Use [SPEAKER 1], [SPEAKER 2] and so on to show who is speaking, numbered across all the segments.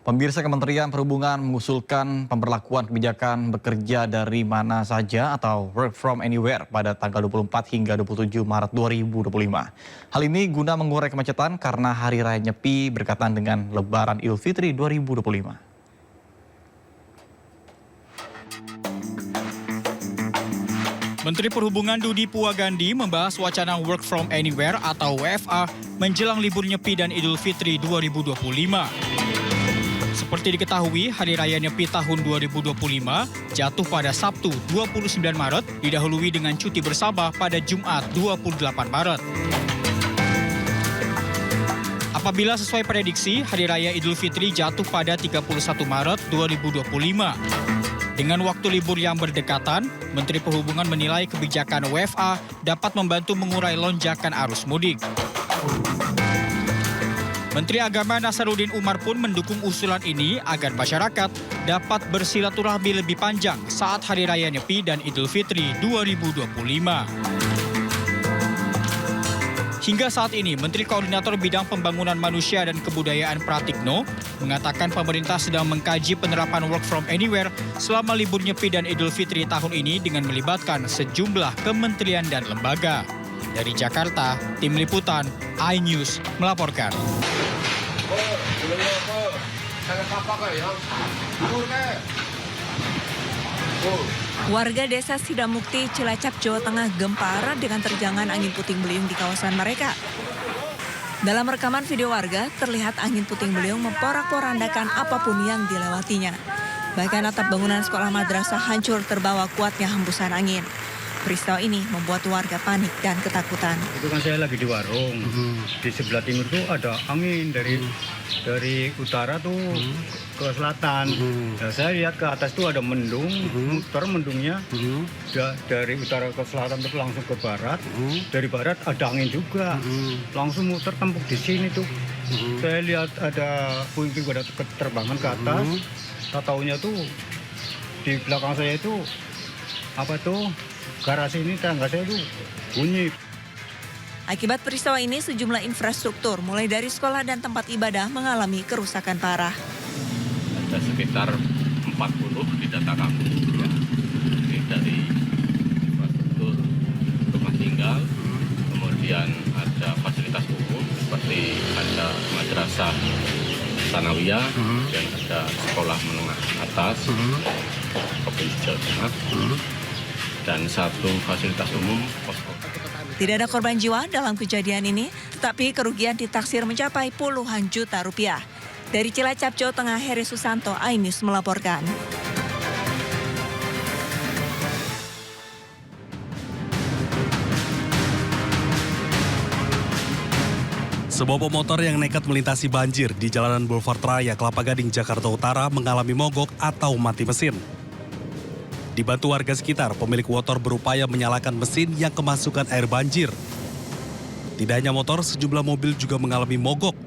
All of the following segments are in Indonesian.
[SPEAKER 1] Pemirsa, Kementerian Perhubungan mengusulkan pemberlakuan kebijakan bekerja dari mana saja atau work from anywhere pada tanggal 24 hingga 27 Maret 2025. Hal ini guna mengurai kemacetan karena Hari Raya Nyepi berkaitan dengan Lebaran Idul Fitri 2025.
[SPEAKER 2] Menteri Perhubungan Dudi Puwagandi membahas wacana Work from Anywhere atau WFA menjelang libur Nyepi dan Idul Fitri 2025. Seperti diketahui, Hari Raya Nyepi tahun 2025 jatuh pada Sabtu 29 Maret, didahului dengan cuti bersama pada Jumat 28 Maret. Apabila sesuai prediksi, Hari Raya Idul Fitri jatuh pada 31 Maret 2025. Dengan waktu libur yang berdekatan, Menteri Perhubungan menilai kebijakan WFA dapat membantu mengurai lonjakan arus mudik. Menteri Agama Nasaruddin Umar pun mendukung usulan ini agar masyarakat dapat bersilaturahmi lebih panjang saat Hari Raya Nyepi dan Idul Fitri 2025. Hingga saat ini, Menteri Koordinator Bidang Pembangunan Manusia dan Kebudayaan Pratikno mengatakan pemerintah sedang mengkaji penerapan work from anywhere selama libur Nyepi dan Idul Fitri tahun ini dengan melibatkan sejumlah kementerian dan lembaga. Dari Jakarta, Tim Liputan iNews melaporkan.
[SPEAKER 3] Warga desa Sidamukti, Cilacap, Jawa Tengah gempar dengan terjangan angin puting beliung di kawasan mereka. Dalam rekaman video warga, terlihat angin puting beliung memporak-porandakan apapun yang dilewatinya. Bahkan atap bangunan sekolah madrasah hancur terbawa kuatnya hembusan angin. Peristiwa ini membuat warga panik dan ketakutan.
[SPEAKER 4] Itu kan saya lagi di warung. Di sebelah timur tuh ada angin dari utara tuh ke selatan. Nah, saya lihat ke atas tuh ada mendung, muter mendungnya dari utara ke selatan terus langsung ke barat. Dari barat ada angin juga, langsung muter tempuk di sini tuh. Saya lihat ada puing-puing pada terbangan ke atas. Tahu-taunya tuh di belakang saya itu apa tuh? Garasi ini tangga saya itu bunyi.
[SPEAKER 3] Akibat peristiwa ini sejumlah infrastruktur mulai dari sekolah dan tempat ibadah mengalami kerusakan parah.
[SPEAKER 5] Ada sekitar 40 di data kami. Ya. Ini dari infrastruktur rumah tinggal, kemudian ada fasilitas umum seperti ada madrasah Sanawiyah, dan ada sekolah menengah atas, Provinsi Jawa Tengah. Dan satu fasilitas umum posko.
[SPEAKER 3] Tidak ada korban jiwa dalam kejadian ini, tetapi kerugian ditaksir mencapai puluhan juta rupiah. Dari Cilacap, Jawa Tengah, Heri Susanto, iNews melaporkan.
[SPEAKER 6] Sebuah pemotor yang nekat melintasi banjir di Jalanan Boulevard Raya, Kelapa Gading, Jakarta Utara mengalami mogok atau mati mesin. Dibantu warga sekitar, pemilik motor berupaya menyalakan mesin yang kemasukan air banjir. Tidak hanya motor, sejumlah mobil juga mengalami mogok.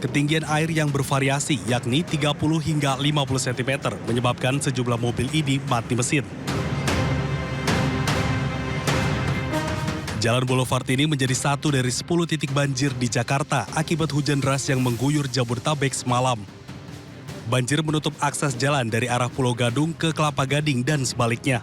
[SPEAKER 6] Ketinggian air yang bervariasi, yakni 30 hingga 50 cm, menyebabkan sejumlah mobil ini mati mesin. Jalan Boulevard ini menjadi satu dari 10 titik banjir di Jakarta akibat hujan deras yang mengguyur Jabodetabek semalam. Banjir menutup akses jalan dari arah Pulau Gadung ke Kelapa Gading dan sebaliknya.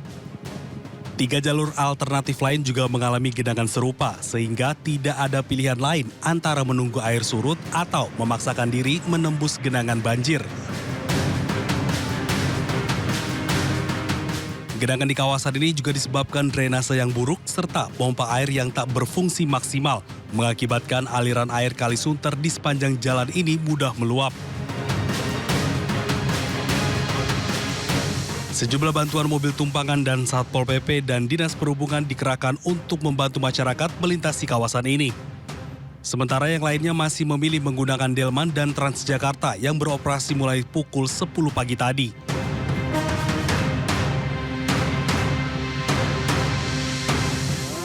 [SPEAKER 6] 3 jalur alternatif lain juga mengalami genangan serupa, sehingga tidak ada pilihan lain antara menunggu air surut atau memaksakan diri menembus genangan banjir. Genangan di kawasan ini juga disebabkan drainase yang buruk serta pompa air yang tak berfungsi maksimal, mengakibatkan aliran air Kali Sunter di sepanjang jalan ini mudah meluap. Sejumlah bantuan mobil tumpangan dan Satpol PP dan Dinas Perhubungan dikerahkan untuk membantu masyarakat melintasi kawasan ini. Sementara yang lainnya masih memilih menggunakan Delman dan Transjakarta yang beroperasi mulai pukul 10 pagi tadi.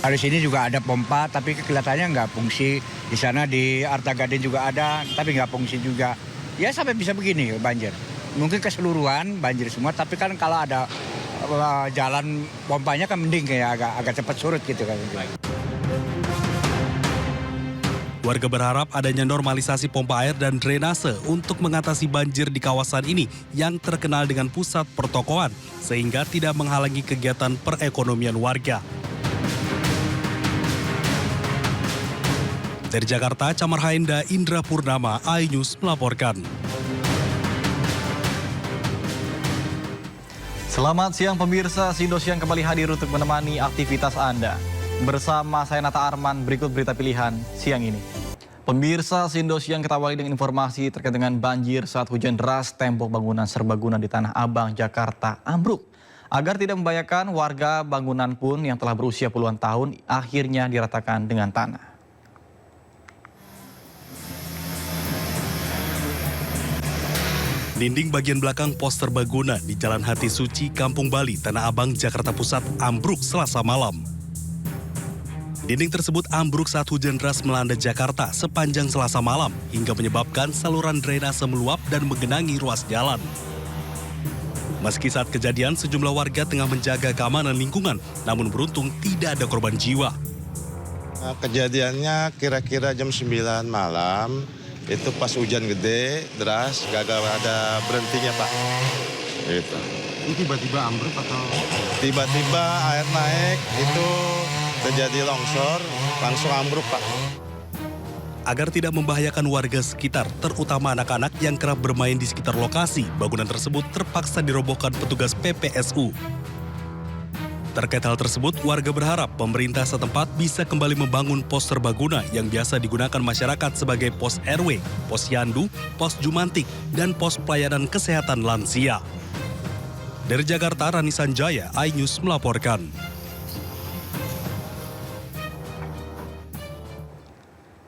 [SPEAKER 7] Di sini juga ada pompa, tapi kelihatannya nggak fungsi. Di sana di Arta Gading juga ada, tapi nggak fungsi juga. Ya sampai bisa begini banjir. Mungkin keseluruhan banjir semua, tapi kan kalau ada jalan pompanya kan mending kayak agak cepat surut gitu kan.
[SPEAKER 6] Warga berharap adanya normalisasi pompa air dan drainase untuk mengatasi banjir di kawasan ini yang terkenal dengan pusat pertokoan, sehingga tidak menghalangi kegiatan perekonomian warga. Dari Jakarta, Camar Haenda, Indra Purnama, iNews melaporkan.
[SPEAKER 1] Selamat siang pemirsa, Indosiang kembali hadir untuk menemani aktivitas Anda. Bersama saya Nata Arman, berikut berita pilihan siang ini. Pemirsa, Indosiang kita awali dengan informasi terkait dengan banjir saat hujan deras tembok bangunan serbaguna di Tanah Abang, Jakarta ambruk. Agar tidak membahayakan, warga bangunan pun yang telah berusia puluhan tahun akhirnya diratakan dengan tanah.
[SPEAKER 6] Dinding bagian belakang pos serbaguna di Jalan Hati Suci, Kampung Bali, Tanah Abang, Jakarta Pusat ambruk Selasa malam. Dinding tersebut ambruk saat hujan deras melanda Jakarta sepanjang Selasa malam hingga menyebabkan saluran drainase meluap dan menggenangi ruas jalan. Meski saat kejadian sejumlah warga tengah menjaga keamanan lingkungan, namun beruntung tidak ada korban jiwa.
[SPEAKER 8] Kejadiannya kira-kira jam 9 malam, itu pas hujan gede, deras, gagal ada berhentinya Pak. Gitu.
[SPEAKER 9] Ini tiba-tiba ambruk atau?
[SPEAKER 8] Tiba-tiba air naik, itu terjadi longsor, langsung ambruk Pak.
[SPEAKER 6] Agar tidak membahayakan warga sekitar, terutama anak-anak yang kerap bermain di sekitar lokasi, bangunan tersebut terpaksa dirobohkan petugas PPSU. Terkait hal tersebut, warga berharap pemerintah setempat bisa kembali membangun pos serbaguna yang biasa digunakan masyarakat sebagai pos RW, pos Yandu, pos Jumantik, dan pos pelayanan kesehatan lansia. Dari Jakarta, Rani Sanjaya, iNews melaporkan.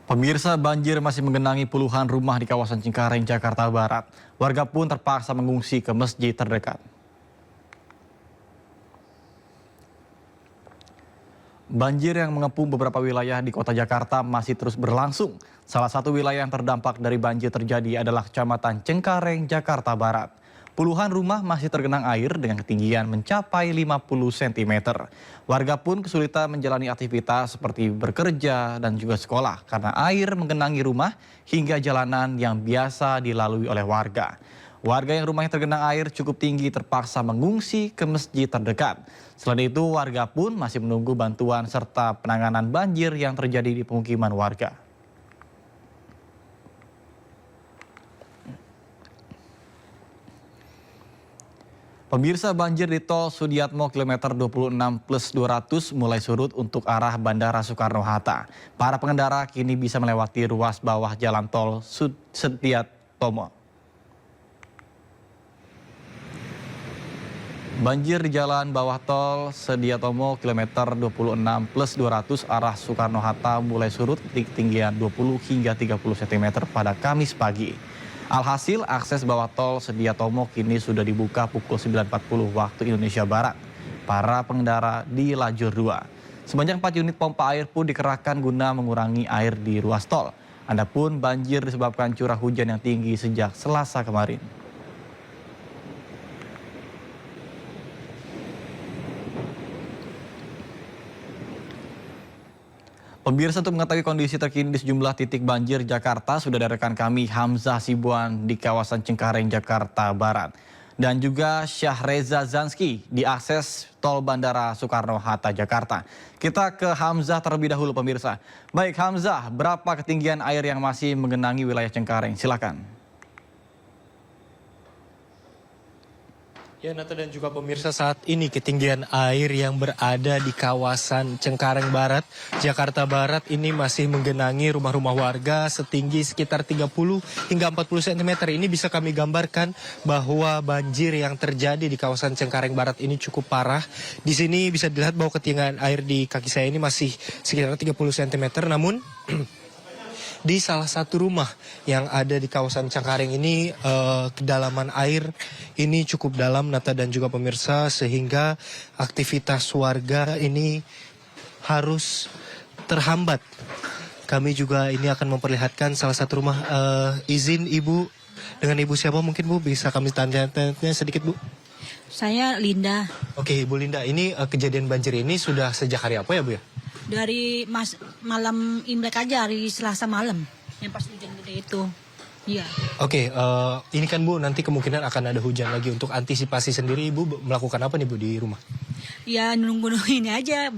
[SPEAKER 1] Pemirsa, banjir masih menggenangi puluhan rumah di kawasan Cengkareng, Jakarta Barat. Warga pun terpaksa mengungsi ke masjid terdekat. Banjir yang mengepung beberapa wilayah di kota Jakarta masih terus berlangsung. Salah satu wilayah yang terdampak dari banjir terjadi adalah Kecamatan Cengkareng, Jakarta Barat. Puluhan rumah masih tergenang air dengan ketinggian mencapai 50 cm. Warga pun kesulitan menjalani aktivitas seperti bekerja dan juga sekolah karena air menggenangi rumah hingga jalanan yang biasa dilalui oleh warga. Warga yang rumahnya tergenang air cukup tinggi terpaksa mengungsi ke masjid terdekat. Selain itu, warga pun masih menunggu bantuan serta penanganan banjir yang terjadi di pemukiman warga. Pemirsa, banjir di tol Sudiatmo kilometer 26+200 mulai surut untuk arah Bandara Soekarno-Hatta. Para pengendara kini bisa melewati ruas bawah jalan tol Sudiatmo. Banjir di jalan bawah tol Sudiatmo kilometer 26+200 arah Soekarno-Hatta mulai surut di ketinggian 20 hingga 30 cm pada Kamis pagi. Alhasil, akses bawah tol Sudiatmo kini sudah dibuka pukul 9.40 waktu Indonesia Barat. Para pengendara di lajur 2. Sebanyak 4 unit pompa air pun dikerahkan guna mengurangi air di ruas tol. Adapun banjir disebabkan curah hujan yang tinggi sejak Selasa kemarin. Pemirsa, untuk mengetahui kondisi terkini di sejumlah titik banjir Jakarta, sudah ada rekan kami Hamzah Sibuan di kawasan Cengkareng, Jakarta Barat. Dan juga Syahreza Zanski di akses tol Bandara Soekarno-Hatta, Jakarta. Kita ke Hamzah terlebih dahulu pemirsa. Baik Hamzah, berapa ketinggian air yang masih menggenangi wilayah Cengkareng? Silakan.
[SPEAKER 10] Ya, Nata dan juga pemirsa, saat ini ketinggian air yang berada di kawasan Cengkareng Barat, Jakarta Barat ini masih menggenangi rumah-rumah warga setinggi sekitar 30 hingga 40 cm. Ini bisa kami gambarkan bahwa banjir yang terjadi di kawasan Cengkareng Barat ini cukup parah. Di sini bisa dilihat bahwa ketinggian air di kaki saya ini masih sekitar 30 cm, namun di salah satu rumah yang ada di kawasan Cengkareng ini kedalaman air ini cukup dalam, Nata dan juga pemirsa, sehingga aktivitas warga ini harus terhambat. Kami juga ini akan memperlihatkan salah satu rumah. Izin Ibu, dengan Ibu siapa mungkin Bu, bisa kami tanya sedikit Bu?
[SPEAKER 11] Saya Linda.
[SPEAKER 10] Oke, Ibu Linda, ini kejadian banjir ini sudah sejak hari apa ya Bu ya?
[SPEAKER 11] Dari malam Imlek aja, hari Selasa malam. Yang pas hujan gede itu. Iya.
[SPEAKER 10] Oke, ini kan Bu nanti kemungkinan akan ada hujan lagi. Untuk antisipasi sendiri Ibu melakukan apa nih Bu di rumah?
[SPEAKER 11] Ya nunggu ini aja,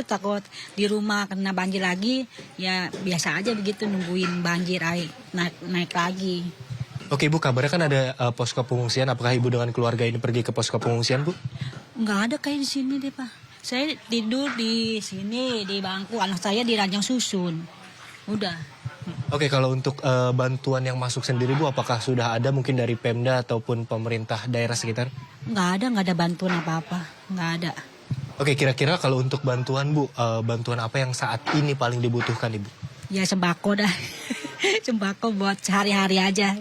[SPEAKER 11] takut di rumah kena banjir lagi. Ya biasa aja begitu nungguin banjir air naik lagi.
[SPEAKER 10] Oke Bu, kabarnya kan ada posko pengungsian. Apakah Ibu dengan keluarga ini pergi ke posko pengungsian Bu?
[SPEAKER 11] Nggak ada kayak di sini deh Pak. Saya tidur di sini di bangku, anak saya di ranjang susun. Udah.
[SPEAKER 10] Oke, kalau untuk bantuan yang masuk sendiri Bu, apakah sudah ada mungkin dari Pemda ataupun pemerintah daerah sekitar?
[SPEAKER 11] Nggak ada bantuan apa-apa. Nggak ada.
[SPEAKER 10] Oke, kira-kira kalau untuk bantuan Bu, bantuan apa yang saat ini paling dibutuhkan Ibu?
[SPEAKER 11] Ya sembako dah. Sembako buat sehari-hari aja.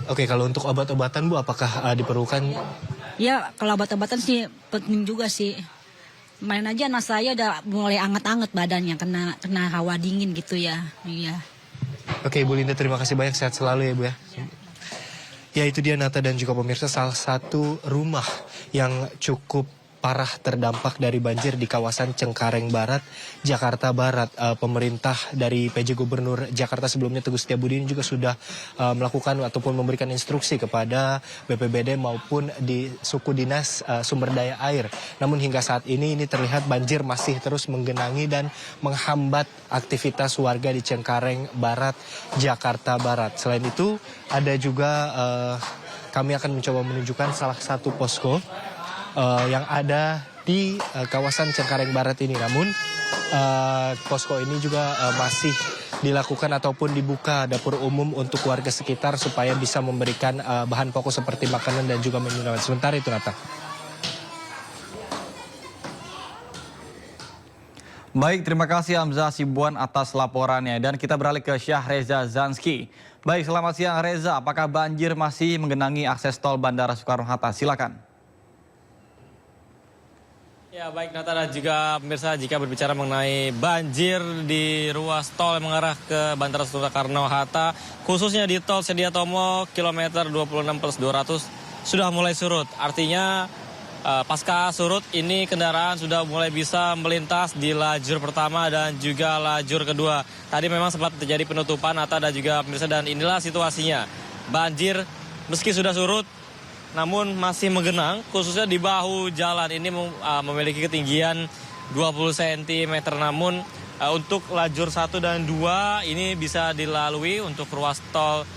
[SPEAKER 10] Oke, kalau untuk obat-obatan Bu, apakah diperlukan?
[SPEAKER 11] Ya, kalau obat-obatan sih penting juga sih. Main aja anak saya udah mulai anget-anget badannya kena hawa dingin gitu ya. Iya.
[SPEAKER 10] Oke, Ibu Linda, terima kasih banyak, sehat selalu ya Bu ya. Ya, itu dia Nata dan juga pemirsa, salah satu rumah yang cukup parah terdampak dari banjir di kawasan Cengkareng Barat, Jakarta Barat. Pemerintah dari PJ Gubernur Jakarta sebelumnya Teguh Setiabudi ini juga sudah melakukan ataupun memberikan instruksi kepada BPBD maupun di suku dinas sumber daya air. Namun hingga saat ini terlihat banjir masih terus menggenangi dan menghambat aktivitas warga di Cengkareng Barat, Jakarta Barat. Selain itu ada juga kami akan mencoba menunjukkan salah satu posko yang ada di kawasan Cengkareng Barat ini. Namun posko ini juga masih dilakukan ataupun dibuka dapur umum untuk warga sekitar supaya bisa memberikan bahan pokok seperti makanan dan juga minuman. Sementara itu Nata.
[SPEAKER 1] Baik, terima kasih Hamzah Sibuan atas laporannya. Dan kita beralih ke Syahreza Zanski. Baik, selamat siang Reza. Apakah banjir masih menggenangi akses tol Bandara Soekarno-Hatta? Silakan.
[SPEAKER 12] Ya baik Nata dan juga pemirsa, jika berbicara mengenai banjir di ruas tol yang mengarah ke Bandara Soekarno-Hatta, khususnya di tol Sediatomo kilometer 26+200 sudah mulai surut. Artinya pasca surut ini kendaraan sudah mulai bisa melintas di lajur pertama dan juga lajur kedua. Tadi memang sempat terjadi penutupan Nata dan juga pemirsa, dan inilah situasinya. Banjir meski sudah surut namun masih menggenang, khususnya di bahu jalan ini memiliki ketinggian 20 cm. Namun untuk lajur 1 dan 2 ini bisa dilalui untuk ruas tol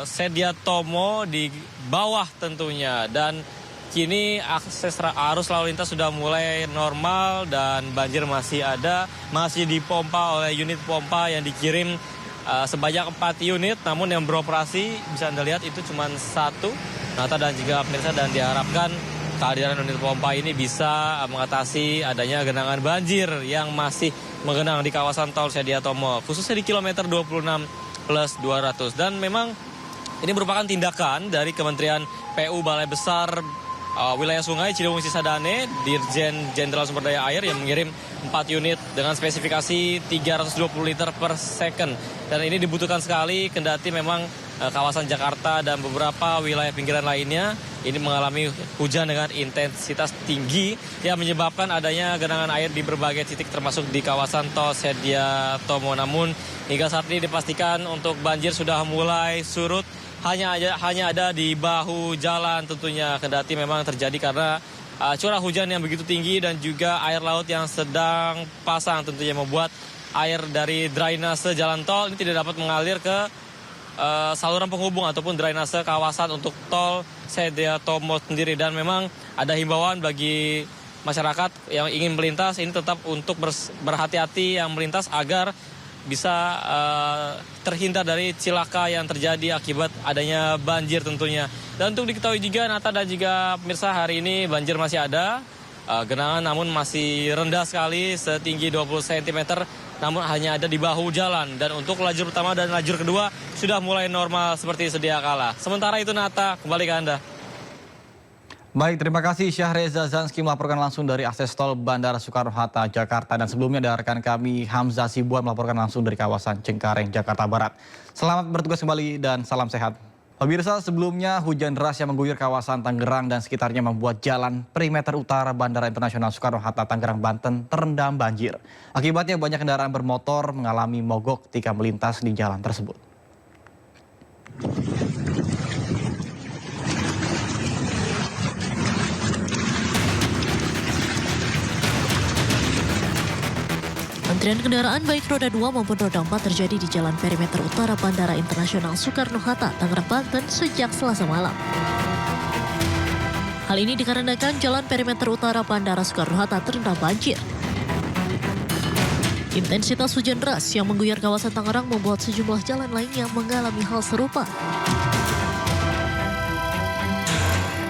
[SPEAKER 12] Sediatomo di bawah tentunya. Dan kini akses arus lalu lintas sudah mulai normal dan banjir masih ada, masih dipompa oleh unit pompa yang dikirim sebanyak 4 unit, namun yang beroperasi bisa Anda lihat itu cuma 1. Nata dan juga pemirsa, dan diharapkan kehadiran unit pompa ini bisa mengatasi adanya genangan banjir yang masih menggenang di kawasan tol Sediatomo, khususnya di kilometer 26+200. Dan memang ini merupakan tindakan dari Kementerian PU Balai Besar Wilayah Sungai Ciliwung Cisadane, Dirjen Jenderal Sumber Daya Air yang mengirim 4 unit dengan spesifikasi 320 liter per second. Dan ini dibutuhkan sekali kendati memang kawasan Jakarta dan beberapa wilayah pinggiran lainnya ini mengalami hujan dengan intensitas tinggi yang menyebabkan adanya genangan air di berbagai titik termasuk di kawasan tol Sediatomo. Namun hingga saat ini dipastikan untuk banjir sudah mulai surut, hanya ada di bahu jalan tentunya, kendati memang terjadi karena curah hujan yang begitu tinggi dan juga air laut yang sedang pasang tentunya membuat air dari drainase jalan tol ini tidak dapat mengalir ke saluran penghubung ataupun drainase kawasan untuk tol Sediatomo sendiri. Dan memang ada himbauan bagi masyarakat yang ingin melintas ini tetap untuk berhati-hati yang melintas agar bisa terhindar dari cilaka yang terjadi akibat adanya banjir tentunya. Dan untuk diketahui juga Nata dan juga pemirsa, hari ini banjir masih ada, genangan namun masih rendah sekali setinggi 20 cm, namun hanya ada di bahu jalan. Dan untuk lajur pertama dan lajur kedua sudah mulai normal seperti sedia kala. Sementara itu Nata, kembali ke Anda.
[SPEAKER 1] Baik, terima kasih Syahreza Zanski melaporkan langsung dari akses tol Bandara Soekarno-Hatta, Jakarta. Dan sebelumnya ada rekan kami Hamzah Sibuan melaporkan langsung dari kawasan Cengkareng, Jakarta Barat. Selamat bertugas kembali dan salam sehat. Pemirsa, sebelumnya hujan deras yang mengguyur kawasan Tangerang dan sekitarnya membuat jalan perimeter utara Bandara Internasional Soekarno-Hatta Tangerang, Banten terendam banjir. Akibatnya banyak kendaraan bermotor mengalami mogok ketika melintas di jalan tersebut.
[SPEAKER 13] Antrian kendaraan baik roda 2 maupun roda 4 terjadi di jalan perimeter utara Bandara Internasional Soekarno-Hatta, Tangerang, Banten sejak Selasa malam. Hal ini dikarenakan jalan perimeter utara Bandara Soekarno-Hatta terendam banjir. Intensitas hujan deras yang mengguyur kawasan Tangerang membuat sejumlah jalan lainnya mengalami hal serupa.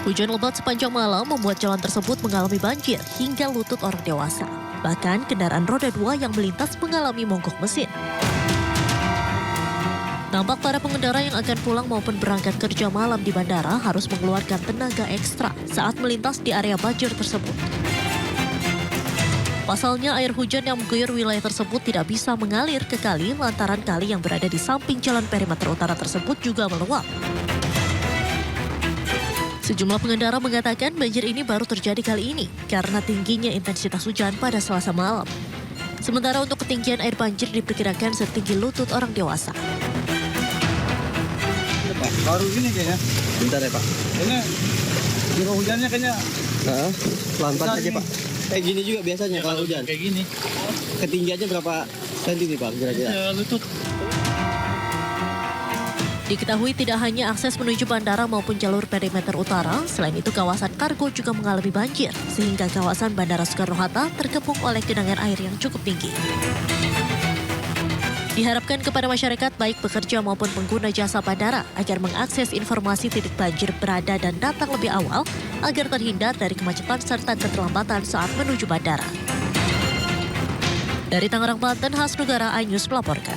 [SPEAKER 13] Hujan lebat sepanjang malam membuat jalan tersebut mengalami banjir hingga lutut orang dewasa. Bahkan kendaraan roda 2 yang melintas mengalami mogok mesin. Nampak para pengendara yang akan pulang maupun berangkat kerja malam di bandara harus mengeluarkan tenaga ekstra saat melintas di area banjir tersebut. Pasalnya air hujan yang mengguyur wilayah tersebut tidak bisa mengalir ke kali lantaran kali yang berada di samping jalan perimeter utara tersebut juga meluap. Sejumlah pengendara mengatakan banjir ini baru terjadi kali ini karena tingginya intensitas hujan pada Selasa malam. Sementara untuk ketinggian air banjir diperkirakan setinggi lutut orang dewasa.
[SPEAKER 4] Baru ini kayaknya.
[SPEAKER 14] Bentar ya Pak.
[SPEAKER 4] Ini curah hujannya kayaknya.
[SPEAKER 14] Pelan-pelan aja Pak. Kayak gini juga biasanya kalau hujan.
[SPEAKER 4] Kayak gini.
[SPEAKER 14] Ketinggiannya berapa senti nih Pak kira-kira?
[SPEAKER 4] Lutut.
[SPEAKER 13] Diketahui tidak hanya akses menuju bandara maupun jalur perimeter utara, selain itu kawasan kargo juga mengalami banjir, sehingga kawasan Bandara Soekarno-Hatta terkepung oleh genangan air yang cukup tinggi. Diharapkan kepada masyarakat baik pekerja maupun pengguna jasa bandara agar mengakses informasi titik banjir berada dan datang lebih awal agar terhindar dari kemacetan serta keterlambatan saat menuju bandara. Dari Tangerang, Banten, Hasnugara, iNews melaporkan.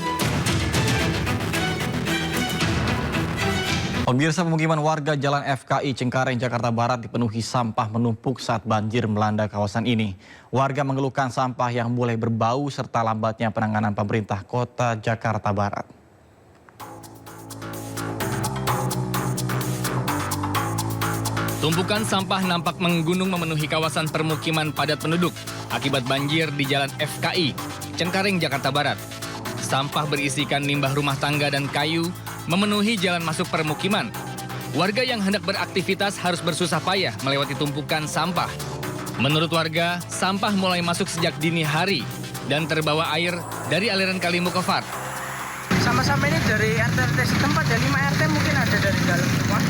[SPEAKER 1] Pemirsa, pemukiman warga Jalan FKI Cengkareng, Jakarta Barat dipenuhi sampah menumpuk saat banjir melanda kawasan ini. Warga mengeluhkan sampah yang mulai berbau serta lambatnya penanganan pemerintah kota Jakarta Barat.
[SPEAKER 12] Tumpukan sampah nampak menggunung memenuhi kawasan permukiman padat penduduk akibat banjir di Jalan FKI, Cengkareng, Jakarta Barat. Sampah berisikan limbah rumah tangga dan kayu memenuhi jalan masuk permukiman. Warga yang hendak beraktivitas harus bersusah payah melewati tumpukan sampah. Menurut warga, sampah mulai masuk sejak dini hari dan terbawa air dari aliran Kali Mukofat.
[SPEAKER 15] Sama-sama ini dari RT setempat, ya 5 RT mungkin ada dari dalam semua.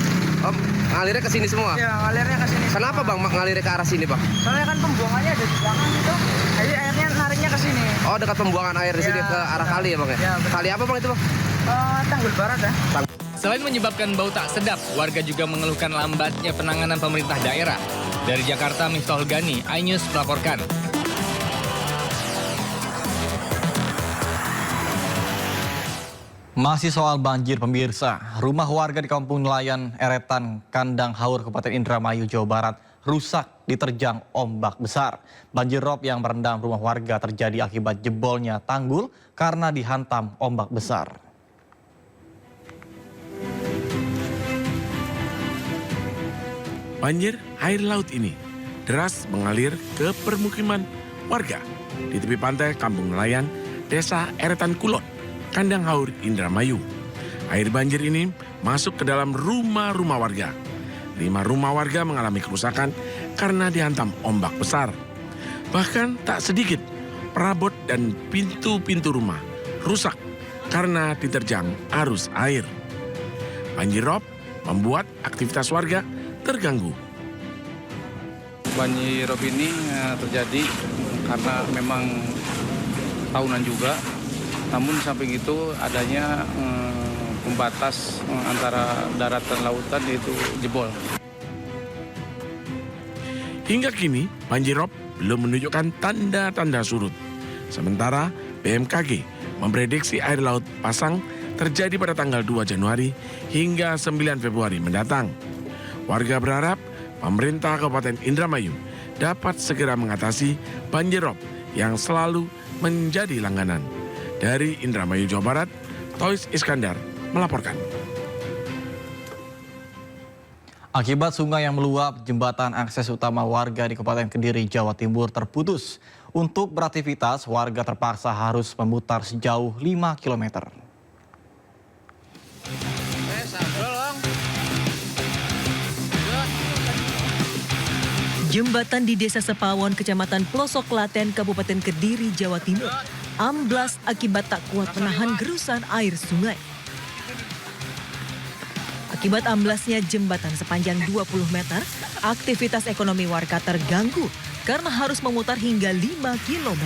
[SPEAKER 14] Oh, ngalirnya ke sini semua?
[SPEAKER 15] Ya, ngalirnya ke sini.
[SPEAKER 14] Kenapa Bang ngalirnya ke arah sini Bang?
[SPEAKER 15] Soalnya kan pembuangannya ada di belakang itu, jadi airnya nariknya ke sini.
[SPEAKER 14] Oh, dekat pembuangan air di sini ke arah kali ya Bang ya? Kali apa Bang itu Bang?
[SPEAKER 15] Tanggul Barat ya.
[SPEAKER 12] Selain menyebabkan bau tak sedap, warga juga mengeluhkan lambatnya penanganan pemerintah daerah. Dari Jakarta, Miftahul Gani, iNews melaporkan.
[SPEAKER 1] Masih soal banjir, pemirsa. Rumah warga di Kampung Nelayan Eretan, Kandang Haur, Kabupaten Indramayu, Jawa Barat rusak diterjang ombak besar. Banjir rob yang merendam rumah warga terjadi akibat jebolnya tanggul karena dihantam ombak besar.
[SPEAKER 16] Banjir air laut ini deras mengalir ke permukiman warga di tepi pantai Kampung Nelayan, Desa Eretan Kulon, Kandang Haur, Indramayu. Air banjir ini masuk ke dalam rumah-rumah warga. 5 rumah warga mengalami kerusakan karena dihantam ombak besar. Bahkan tak sedikit perabot dan pintu-pintu rumah rusak karena diterjang arus air. Banjir rob membuat aktivitas warga terganggu.
[SPEAKER 17] Banjir rob ini terjadi karena memang tahunan juga, namun samping itu adanya pembatas antara darat dan lautan yaitu jebol.
[SPEAKER 16] Hingga kini banjir rob belum menunjukkan tanda-tanda surut. Sementara BMKG memprediksi air laut pasang terjadi pada tanggal 2 Januari hingga 9 Februari mendatang. Warga berharap pemerintah Kabupaten Indramayu dapat segera mengatasi banjir rob yang selalu menjadi langganan. Dari Indramayu, Jawa Barat, Toys Iskandar melaporkan.
[SPEAKER 1] Akibat sungai yang meluap, jembatan akses utama warga di Kabupaten Kediri, Jawa Timur terputus. Untuk beraktivitas, warga terpaksa harus memutar sejauh 5 km.
[SPEAKER 3] Jembatan di Desa Sepawon, Kecamatan Pelosok Klaten, Kabupaten Kediri, Jawa Timur, amblas akibat tak kuat menahan gerusan air sungai. Akibat amblasnya jembatan sepanjang 20 meter, aktivitas ekonomi warga terganggu karena harus memutar hingga 5 km.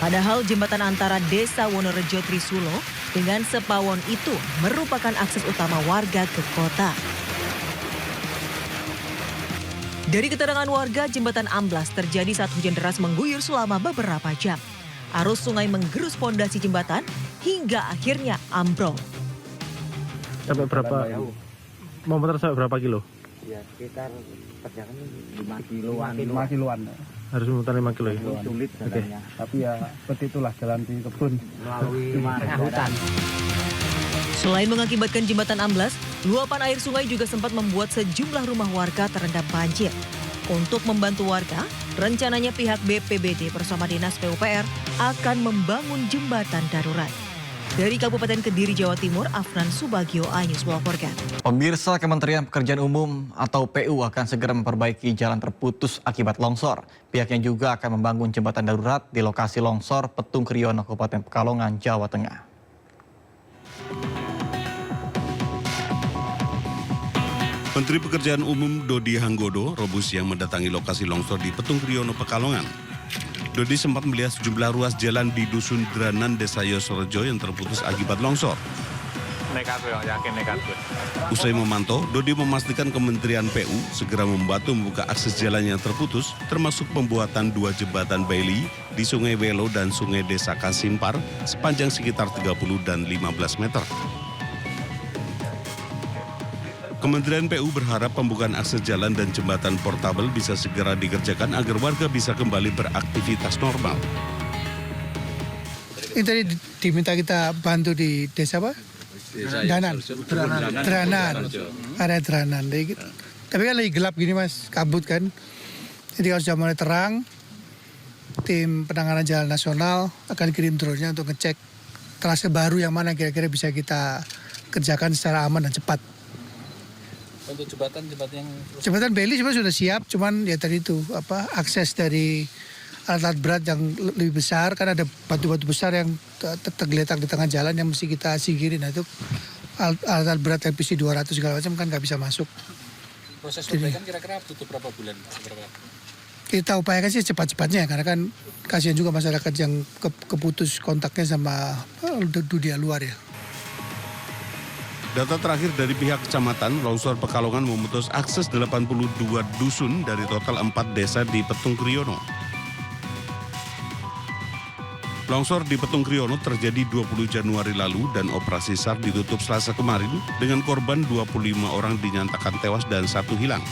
[SPEAKER 3] Padahal jembatan antara Desa Wonorejo Trisulo dengan Sepawon itu merupakan akses utama warga ke kota. Dari keterangan warga, jembatan amblas terjadi saat hujan deras mengguyur selama beberapa jam. Arus sungai menggerus pondasi jembatan hingga akhirnya ambrol.
[SPEAKER 14] Sampai berapa? Mau muter sampai berapa kilo?
[SPEAKER 18] Ya sekitar perjalanan 5 kiloan.
[SPEAKER 14] 5 kiloan. Harus memutar 5 kilo ya?
[SPEAKER 18] Sulit jalannya.
[SPEAKER 14] Tapi ya seperti itulah jalan di kebun.
[SPEAKER 18] Melalui hutan.
[SPEAKER 3] Selain mengakibatkan jembatan amblas, luapan air sungai juga sempat membuat sejumlah rumah warga terendam banjir. Untuk membantu warga, rencananya pihak BPBD bersama Dinas PUPR akan membangun jembatan darurat. Dari Kabupaten Kediri, Jawa Timur, Afnan Subagio, iNews melaporkan.
[SPEAKER 1] Pemirsa, Kementerian Pekerjaan Umum atau PU akan segera memperbaiki jalan terputus akibat longsor. Pihaknya juga akan membangun jembatan darurat di lokasi longsor Petung Kriono, Kabupaten Pekalongan, Jawa Tengah.
[SPEAKER 6] Menteri Pekerjaan Umum Dodi Hanggodo Rabu siang mendatangi lokasi longsor di Petung Kriono, Pekalongan. Dodi sempat melihat sejumlah ruas jalan di Dusun Dranan, Desa Yosorejo yang terputus akibat longsor.
[SPEAKER 12] Nekat, yakin nekat.
[SPEAKER 6] Usai memantau, Dodi memastikan Kementerian PU segera membantu membuka akses jalan yang terputus, termasuk pembuatan 2 jembatan Bailey di Sungai Welo dan Sungai Desa Kasimpar sepanjang sekitar 30 dan 15 meter. Kementerian PU berharap pembukaan akses jalan dan jembatan portabel bisa segera dikerjakan agar warga bisa kembali beraktivitas normal.
[SPEAKER 19] Ini tadi diminta kita bantu di desa apa? Dranan. Area Dranan. Tapi kan lagi gelap gini mas, kabut kan. Jadi kalau sudah mulai terang, tim penanganan jalan nasional akan kirim drone-nya untuk ngecek trase baru yang mana kira-kira bisa kita kerjakan secara aman dan cepat.
[SPEAKER 17] Untuk jembatan yang
[SPEAKER 19] Jembatan Bailey sebenarnya sudah siap, cuman ya tadi itu akses dari alat berat yang lebih besar, kan ada batu-batu besar yang tergeletak di tengah jalan yang mesti kita singkirin. Nah itu alat berat yang PC 200 segala macam kan nggak bisa masuk.
[SPEAKER 17] proses perbaikan kira-kira butuh berapa bulan?
[SPEAKER 19] Kita upayakan sih cepat-cepatnya karena kan kasihan juga masyarakat yang keputus kontaknya sama dunia luar ya.
[SPEAKER 6] Data terakhir dari pihak kecamatan, longsor Pekalongan memutus akses 82 dusun dari total 4 desa di Petung Kriono. Longsor di Petung Kriono terjadi 20 Januari lalu dan operasi SAR ditutup Selasa kemarin dengan korban 25 orang dinyatakan tewas dan 1 hilang.